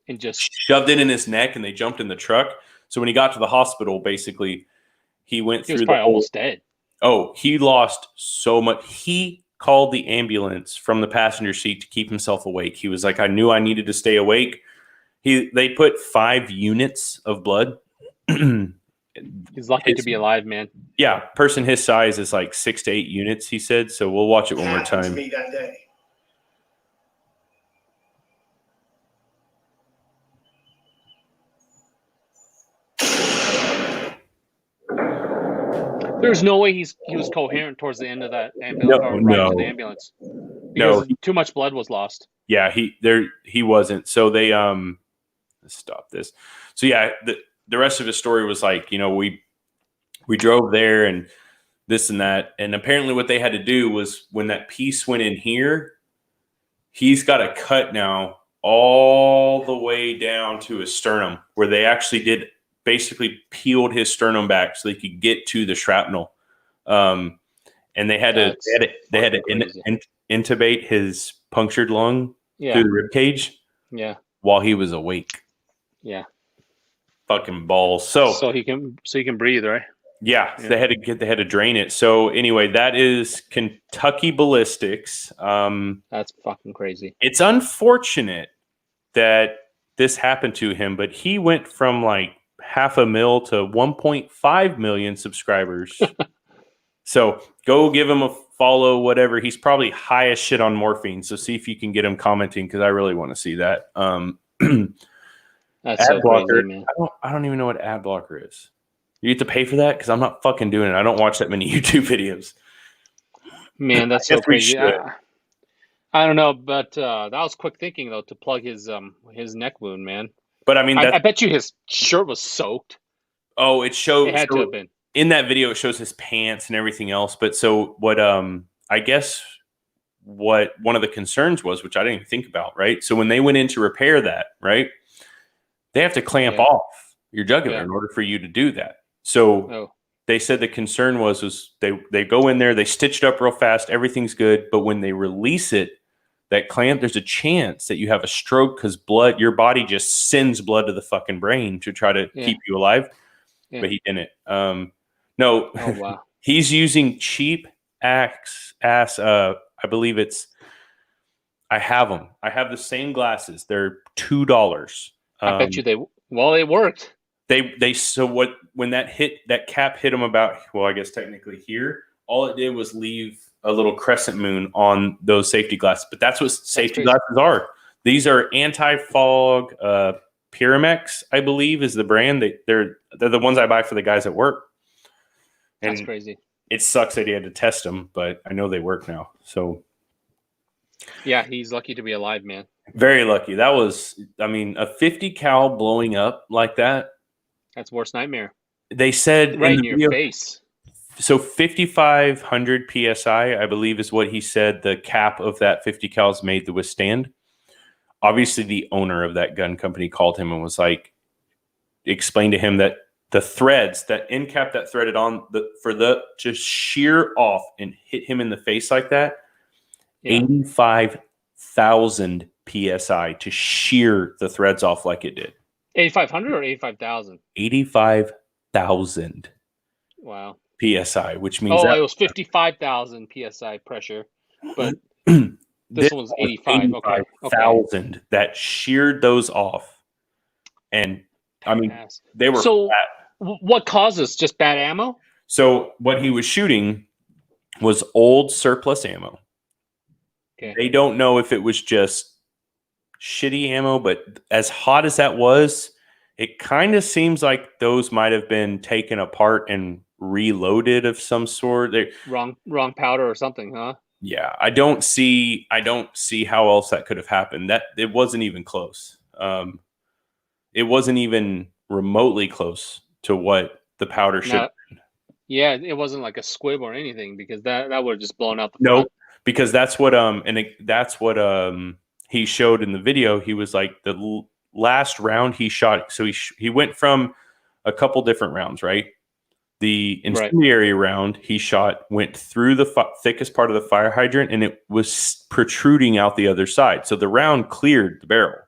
And just shoved it in his neck, and they jumped in the truck. So when he got to the hospital, basically, he went he was through probably the whole, almost dead. Oh, he lost so much. He called the ambulance from the passenger seat to keep himself awake. He was like, I knew I needed to stay awake. They put 5 units of blood. He's lucky to be alive, man. Yeah, person his size is like 6 to 8 units, he said. So we'll watch it one more Happened to time. me that day. There's no way he was coherent towards the end of that ambulance or right to the ambulance. Because too much blood was lost. Yeah, he wasn't. So they let's stop this. So yeah, the rest of his story was like, we drove there and this and that, and apparently what they had to do was when that piece went in here, he's got a cut now all the way down to his sternum, where they actually did basically peeled his sternum back so they could get to the shrapnel. And they had to intubate his punctured lung through the rib cage. Yeah. While he was awake. Yeah. Fucking balls. So he can breathe, right? Yeah, they had to drain it. So anyway, that is Kentucky Ballistics. That's fucking crazy. It's unfortunate that this happened to him, but he went from like 500,000 to 1.5 million subscribers. So go give him a follow, whatever. He's probably high as shit on morphine. So see if you can get him commenting, because I really want to see that. That's ad so blocker. crazy, man. I don't even know what ad blocker is. You have to pay for that? Because I'm not fucking doing it. I don't watch that many YouTube videos. Man, that's so crazy. I don't know, but that was quick thinking though to plug his neck wound, man. But I mean, I bet you his shirt was soaked. Oh, it shows. It had to have been. In that video, it shows his pants and everything else. But so what? I guess what one of the concerns was, which I didn't even think about, right? So when they went in to repair that, right, they have to clamp off your jugular in order for you to do that. So they said the concern was they go in there, they stitch it up real fast, everything's good, but when they release it, that clamp, there's a chance that you have a stroke because your body just sends blood to the fucking brain to try to keep you alive. Yeah. But he didn't. No, oh, wow. He's using cheap ass. I believe I have them. I have the same glasses. They're $2. I bet you it worked. When that cap hit him about, well, I guess technically here, all it did was leave a little crescent moon on those safety glasses. But that's what safety glasses are. These are anti-fog. Pyramex, I believe, is the brand. They're the ones I buy for the guys at work. And that's crazy. It sucks that he had to test them, but I know they work now. So yeah, he's lucky to be alive, man. Very lucky. That was, I mean, a 50 cal blowing up like that. That's worst nightmare. They said right in your face. So 5,500 PSI, I believe, is what he said the cap of that 50 cal is made to withstand. Obviously, the owner of that gun company called him and was like, explained to him that the threads, that end cap that threaded on to shear off and hit him in the face like that, 85,000 PSI to shear the threads off like it did. 8,500 or 85,000? 85,000. Wow. PSI, which means it was 55,000 PSI pressure, but this one's 85. Okay. 85,000 that sheared those off. And I mean, they were. So what causes? Just bad ammo? So what he was shooting was old surplus ammo. Okay. They don't know if it was just shitty ammo, but as hot as that was, it kind of seems like those might have been taken apart and reloaded of some sort. Wrong powder or something, huh? Yeah, I don't see how else that could have happened. That it wasn't even close. It wasn't even remotely close to what the powder should have been. Yeah, it wasn't like a squib or anything, because that would have just blown out the front. Because that's what he showed in the video. He was like the last round he shot. So he went from a couple different rounds, right? The incendiary round he shot went through the thickest part of the fire hydrant, and it was protruding out the other side. So the round cleared the barrel,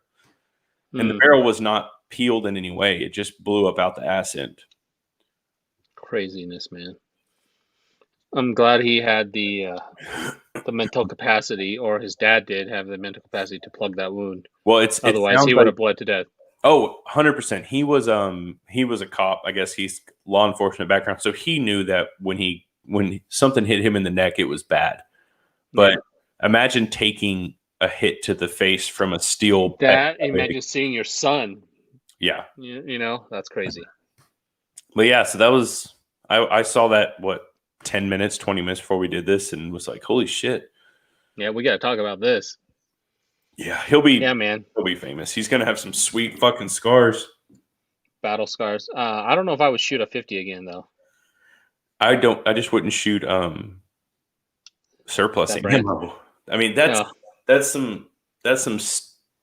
and the barrel was not peeled in any way. It just blew up out the ass end. Craziness, man. I'm glad he had the mental capacity, or his dad did have the mental capacity to plug that wound. Well, otherwise he would have bled to death. Oh, 100%. He was a cop. I guess he's law enforcement background, so he knew that when something hit him in the neck, it was bad. But imagine taking a hit to the face from a steel. Imagine seeing your son. Yeah, you know, that's crazy. But yeah, so that was I saw that 10 minutes, 20 minutes before we did this, and was like, holy shit. Yeah, we got to talk about this. Yeah, he'll be famous. He's going to have some sweet fucking scars. Battle scars. I don't know if I would shoot a 50 again, though. I just wouldn't shoot surplus ammo. I mean, that's some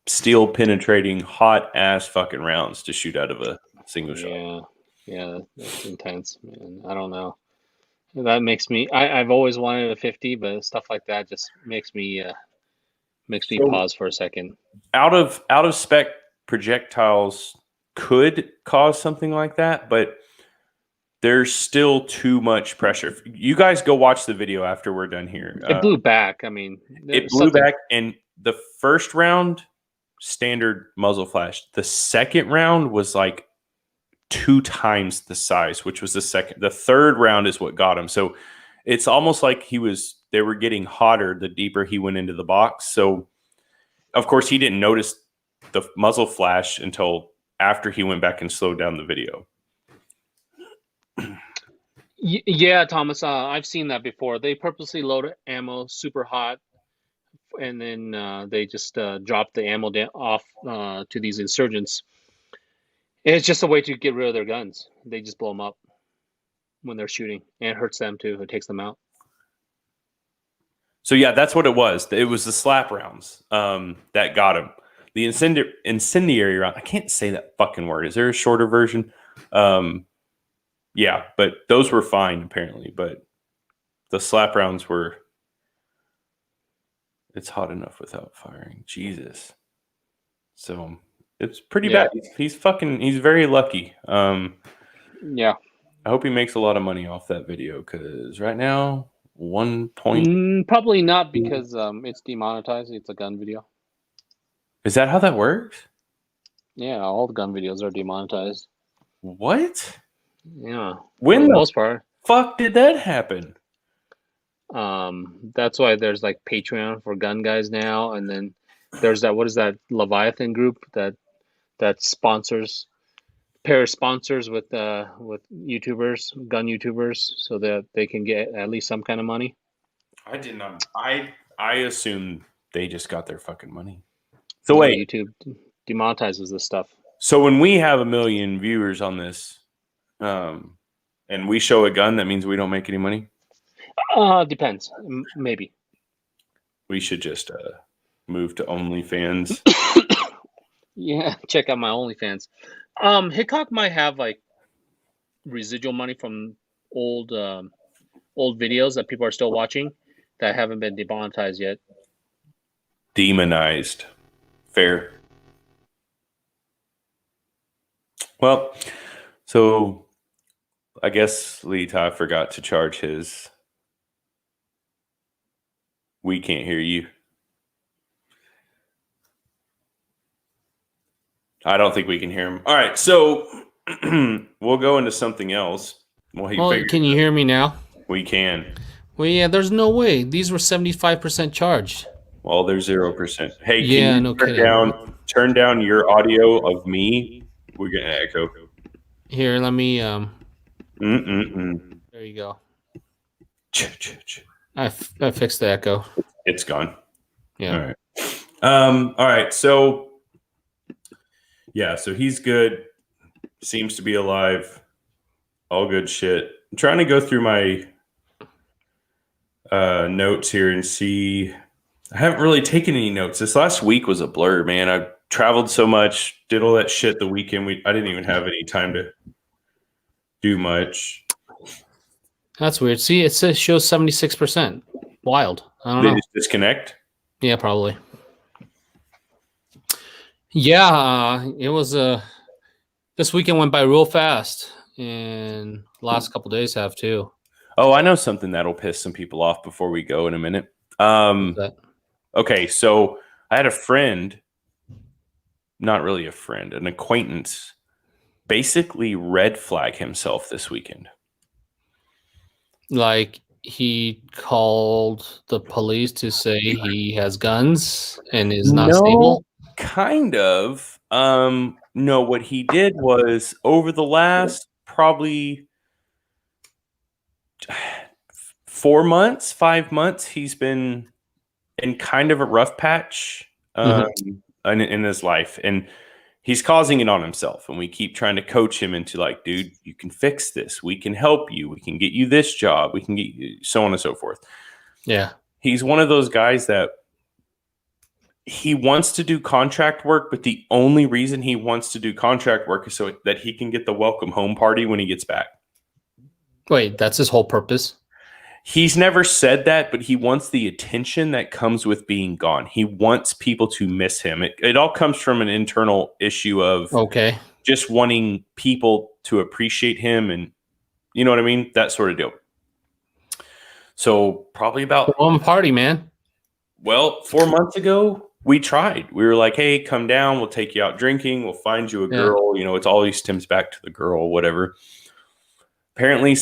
steel penetrating hot ass fucking rounds to shoot out of a single shot. Yeah, that's intense, man. I don't know. That makes me. I've always wanted a 50, but stuff like that just makes me pause for a second. Out of spec projectiles could cause something like that, but there's still too much pressure. You guys go watch the video after we're done here. It blew back. I mean, It blew back, and the first round, standard muzzle flash. The second round was like 2 times the size, which was the second. The third round is what got him. So it's almost like they were getting hotter the deeper he went into the box. So of course he didn't notice the muzzle flash until after he went back and slowed down the video. Yeah, Thomas, I've seen that before. They purposely load ammo super hot, and then they just drop the ammo off to these insurgents. And it's just a way to get rid of their guns. They just blow them up when they're shooting, and it hurts them too. It takes them out. So yeah, that's what it was. It was the slap rounds that got him. The incendiary round. I can't say that fucking word. Is there a shorter version? Yeah, but those were fine apparently. But the slap rounds were. It's hot enough without firing. Jesus. So it's pretty bad. He's very lucky. Yeah. I hope he makes a lot of money off that video because right now, 1 point. Probably not because it's demonetized. It's a gun video. Is that how that works? Yeah, all the gun videos are demonetized. What? Yeah. When for the the most part. fuck did that happen? That's why there's like Patreon for gun guys now, and then there's that, what is that, Leviathan group that sponsors, pairs sponsors with YouTubers, gun YouTubers, so that they can get at least some kind of money. I did not. I assumed they just got their fucking money. So wait, YouTube demonetizes this stuff. So when we have 1 million viewers on this, and we show a gun, that means we don't make any money? Depends. Maybe. We should just move to OnlyFans. Yeah, check out my OnlyFans. Hickok might have like residual money from old videos that people are still watching that haven't been demonetized yet. Demonized. Fair. Well, so I guess Leetah forgot to charge his. We can't hear you. I don't think we can hear him. All right, so we'll go into something else. Well, can you hear me now? We can. Well, yeah, there's no way. These were 75% charged. Well, they're 0%. Hey, yeah, can no you kidding. turn down your audio of me? We're going to echo. Here, let me... There you go. I fixed the echo. It's gone. Yeah. All right. All right. So, yeah. So he's good. Seems to be alive. All good shit. I'm trying to go through my notes here and see. I haven't really taken any notes. This last week was a blur, man. I traveled so much, did all that shit the weekend. I didn't even have any time to do much. That's weird. See, it shows 76%. Wild. I don't know. Did it disconnect? Yeah, probably. Yeah, it was this weekend went by real fast, and the last couple days have too. Oh, I know something that'll piss some people off before we go in a minute. Okay, so I had a friend, not really a friend, an acquaintance, basically red flag himself this weekend. Like he called the police to say he has guns and is not stable? Kind of. No, what he did was over the last probably 5 months, he's been in kind of a rough patch in his life. And he's causing it on himself. And we keep trying to coach him into like, dude, you can fix this. We can help you. We can get you this job. We can get you so on and so forth. Yeah. He's one of those guys that he wants to do contract work, but the only reason he wants to do contract work is so that he can get the welcome home party when he gets back. Wait, that's his whole purpose? He's never said that, but he wants the attention that comes with being gone. He wants people to miss him. It all comes from an internal issue of just wanting people to appreciate him and You know what I mean? That sort of deal. So probably about Home party, man. 4 months ago, we tried. We were like, hey, come down. We'll take you out drinking. We'll find you a Yeah. girl. You know, it's always stems back to the girl, whatever. Apparently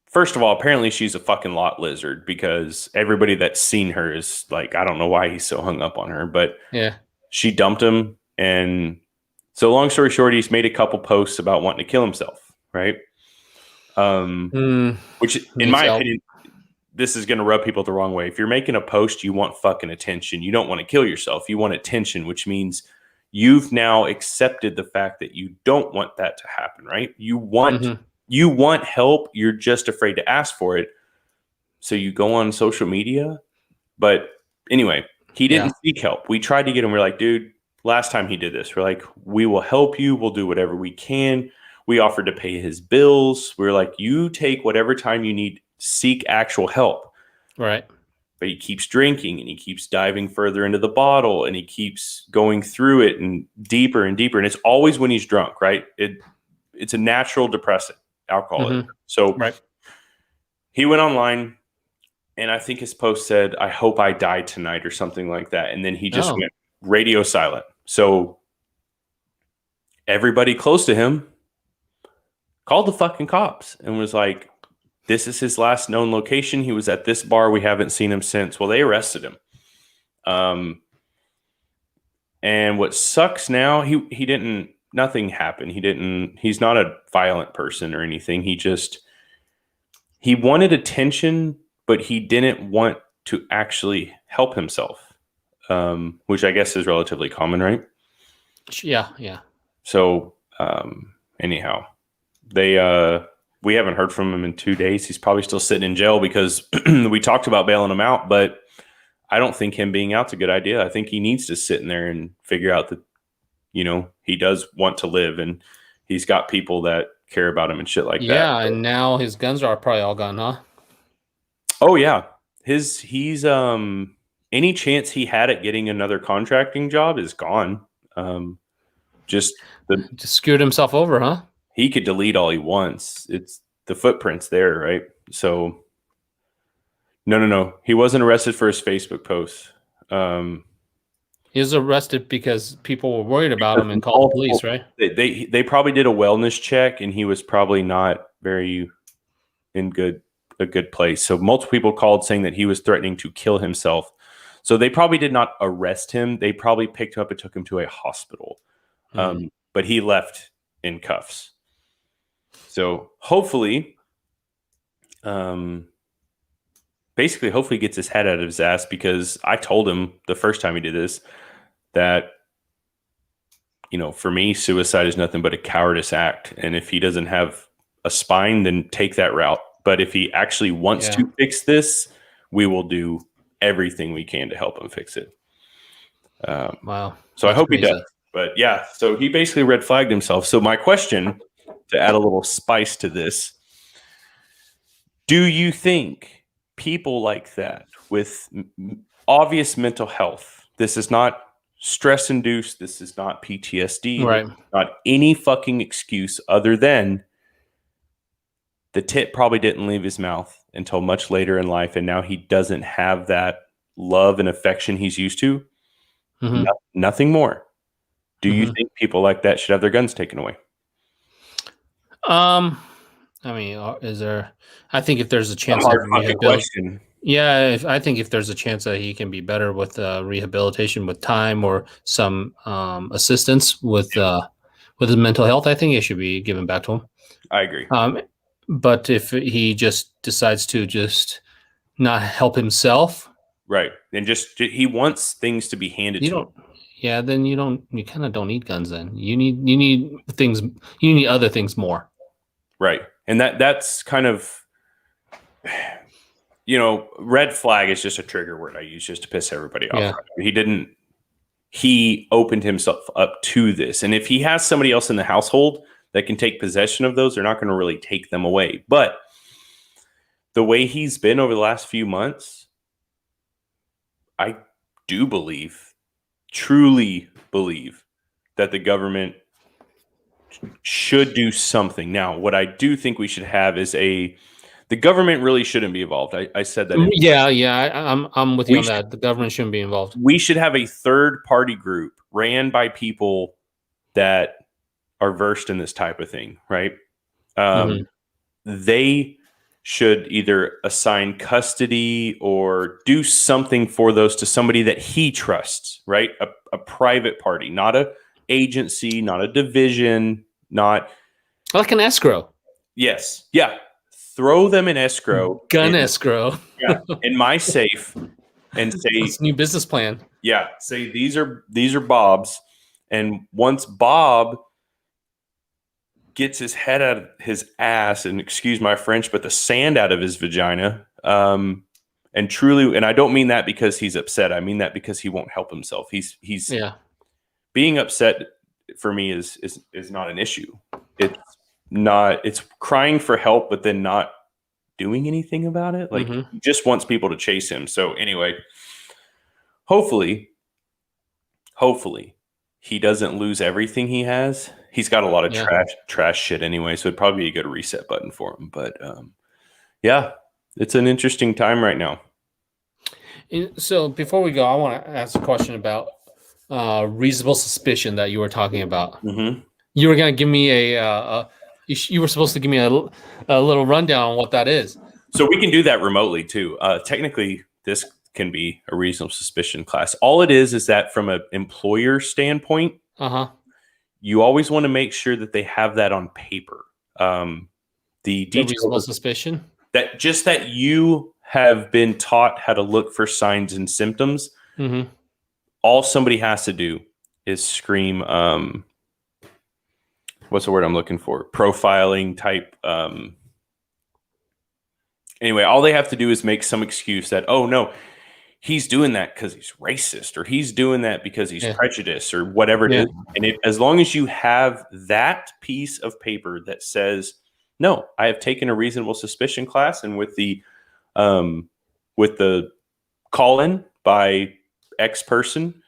first of all, apparently she's a fucking lot lizard because everybody that's seen her is like, I don't know why he's so hung up on her, but Yeah. she dumped him. And so long story short, he's made a couple posts about wanting to kill himself. Right. Which in my opinion, this is going to rub people the wrong way. If you're making a post, you want fucking attention. You don't want to kill yourself. You want attention, which means you've now accepted the fact that you don't want that to happen, right? You want help. You're just afraid to ask for it. So you go on social media. But anyway, he didn't seek help. We tried to get him. We're like, dude, last time he did this, we're like, we will help you. We'll do whatever we can. We offered to pay his bills. We're like, you take whatever time you need, seek actual help. Right. But he keeps drinking and he keeps diving further into the bottle and he keeps going through it and deeper and deeper. And it's always when he's drunk, right? It's a natural depressant, alcohol. So he went online and I think his post said, I hope I die tonight or something like that. And then he just went radio silent. So everybody close to him called the fucking cops and was like, this is his last known location. He was at this bar. We haven't seen him since. Well, they arrested him. And what sucks now, nothing happened. He's not a violent person or anything. He wanted attention, but he didn't want to actually help himself, which I guess is relatively common, right? Yeah. Yeah. So, anyhow, we haven't heard from him in 2 days. He's probably still sitting in jail because we talked about bailing him out, but I don't think him being out's a good idea. I think he needs to sit in there and figure out that, he does want to live and he's got people that care about him and shit like that. Yeah, and now his guns are probably all gone, huh? Oh yeah. He's any chance he had at getting another contracting job is gone. Just screwed himself over, huh? He could delete all he wants. It's the footprints there, right? So no. He wasn't arrested for his Facebook posts. He was arrested because people were worried about him and called the police, right? They probably did a wellness check and he was probably not very in a good place. So multiple people called saying that he was threatening to kill himself. So they probably did not arrest him. They probably picked him up and took him to a hospital. But he left in cuffs. So hopefully hopefully gets his head out of his ass, because I told him the first time he did this that, for me, suicide is nothing but a cowardice act. And if he doesn't have a spine, then take that route. But if he actually wants to fix this, we will do everything we can to help him fix it. Wow. So I hope he does. But yeah, so he basically red flagged himself. So my question, to add a little spice to this, do you think people like that with obvious mental health, this is not stress induced, this is not PTSD, right? Not any fucking excuse other than the tit probably didn't leave his mouth until much later in life, and now he doesn't have that love and affection he's used to. Nothing more. Do you think people like that should have their guns taken away? I mean, is there? I think if there's a chance of rehabilitation, I think if there's a chance that he can be better with rehabilitation, with time or some assistance with his mental health, I think it should be given back to him. I agree. But if he just decides to just not help himself, right, and he wants things to be handed to him. Yeah, then you kind of don't need guns then. You need things, you need other things more. Right. And that's kind of, red flag is just a trigger word I use just to piss everybody off. Yeah. He opened himself up to this. And if he has somebody else in the household that can take possession of those, they're not going to really take them away. But the way he's been over the last few months, I do truly believe that the government should do something. Now, what I do think we should have is the government really shouldn't be involved. I said that. I'm with you on that. The government shouldn't be involved. We should have a third party group ran by people that are versed in this type of thing, right? They should either assign custody or do something for those to somebody that he trusts, right? A private party, not a agency, not a division, not like an escrow. Yes. Yeah. Throw them in escrow. Escrow. Yeah. In my safe and say it's a new business plan. Yeah. Say these are Bob's. And once Bob gets his head out of his ass, and excuse my French, but the sand out of his vagina, and I don't mean that because he's upset. I mean that because he won't help himself. He's being upset for me is not an issue. It's crying for help, but then not doing anything about it. Like he just wants people to chase him. So anyway, hopefully he doesn't lose everything he has. He's got a lot of trash shit anyway, so it'd probably be a good reset button for him. But yeah, it's an interesting time right now. So before we go, I want to ask a question about reasonable suspicion that you were talking about. You were going to give me you were supposed to give me a little rundown on what that is. So we can do that remotely too. Technically, this can be a reasonable suspicion class. All it is that from an employer standpoint, you always want to make sure that they have that on paper. The reasonable suspicion that you have been taught how to look for signs and symptoms. All somebody has to do is scream. What's the word I'm looking for? Profiling type. Anyway, all they have to do is make some excuse that, oh no, he's doing that because he's racist, or he's doing that because he's prejudiced, or whatever it is. And as long as you have that piece of paper that says, no, I have taken a reasonable suspicion class, and with the call-in by X person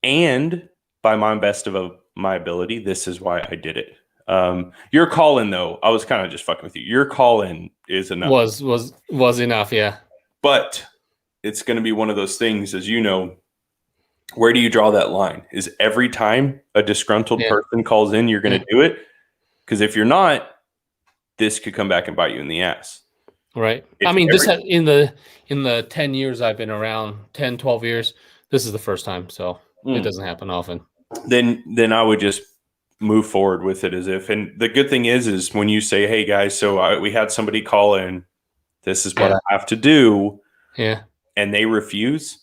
and by my best of my ability, this is why I did it. Your call-in, though, I was kind of just fucking with you. Your call-in is enough. Was enough, yeah. But it's going to be one of those things, as you know, where do you draw that line? Is every time a disgruntled person calls in, you're going to do it? Because if you're not, this could come back and bite you in the ass. Right. I mean, in the 10 years I've been around, 10, 12 years, this is the first time. So it doesn't happen often. Then I would just move forward with it as if. And the good thing is when you say, hey, guys, so we had somebody call in. This is what I have to do. Yeah. And they refuse.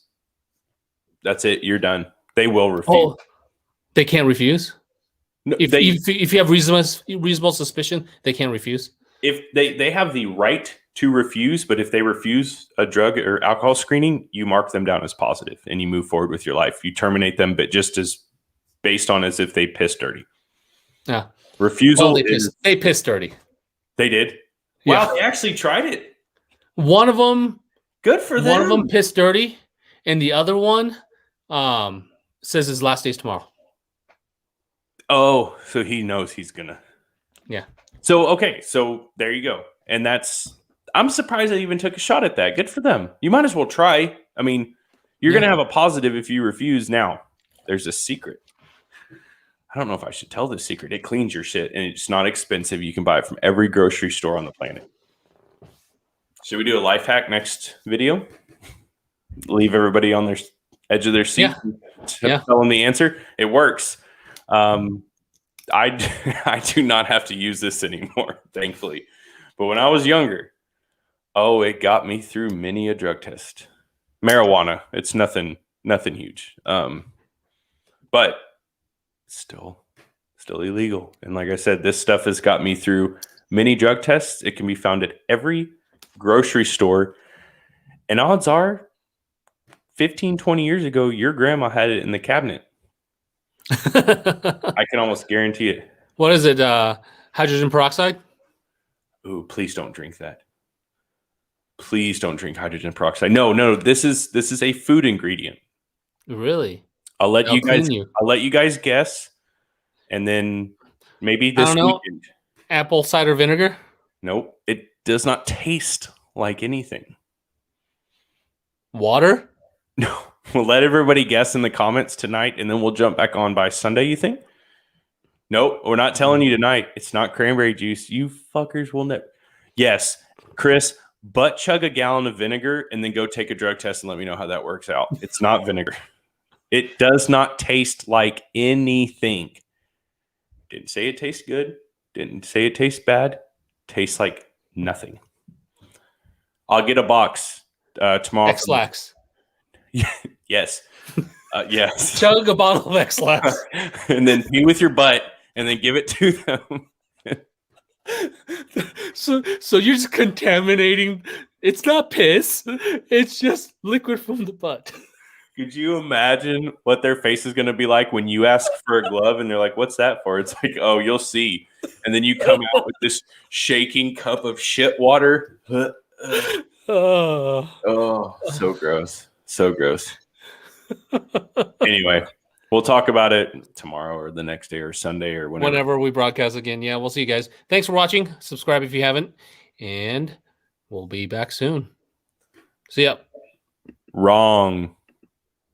That's it. You're done. They will refuse. Oh, they can't refuse? No, if you have reasonable suspicion, they can't refuse? If they have the right to refuse, but if they refuse a drug or alcohol screening, you mark them down as positive and you move forward with your life. You terminate them, but just as based on as if they pissed dirty. Yeah. Refusal. Well, they pissed dirty. They did? Wow, they actually tried it. One of them. Good for them. One of them pissed dirty, and the other one says his last day's tomorrow. Oh, so he knows he's gonna. Yeah. So okay, so there you go, and I'm surprised they even took a shot at that. Good for them. You might as well try. I mean, you're gonna have a positive if you refuse. Now, there's a secret. I don't know if I should tell this secret. It cleans your shit, and it's not expensive. You can buy it from every grocery store on the planet. Should we do a life hack next video? Leave everybody on their edge of their seat. Tell them the answer. It works. I do not have to use this anymore, thankfully. But when I was younger, it got me through many a drug test. Marijuana, it's nothing huge. But still illegal. And like I said, this stuff has got me through many drug tests. It can be found at every grocery store. And odds are 15, 20 years ago, your grandma had it in the cabinet. I can almost guarantee it. What is it? Hydrogen peroxide? Ooh, please don't drink that. Please don't drink hydrogen peroxide. No, this is a food ingredient. Really? I'll let you guys guess, and then Maybe I this don't know. weekend. Apple cider vinegar? Nope. It does not taste like anything. Water? No. We'll let everybody guess in the comments tonight, and then we'll jump back on by Sunday, you think? Nope. We're not telling you tonight. It's not cranberry juice. You fuckers will never. Yes. Chris, butt chug a gallon of vinegar and then go take a drug test and let me know how that works out. It's not vinegar. It does not taste like anything. Didn't say it tastes good. Didn't say it tastes bad. Tastes like nothing. I'll get a box tomorrow. X-Lax. Yes. Yes. Chug a bottle of X-Lax. And then pee with your butt and then give it to them. So you're just contaminating. It's not piss. It's just liquid from the butt. Could you imagine what their face is going to be like when you ask for a glove and they're like, what's that for? It's like, oh, you'll see. And then you come out with this shaking cup of shit water. Oh, so gross. So gross. Anyway, we'll talk about it tomorrow or the next day or Sunday or whenever we broadcast again. Yeah, we'll see you guys. Thanks for watching. Subscribe if you haven't. And we'll be back soon. See ya. Wrong.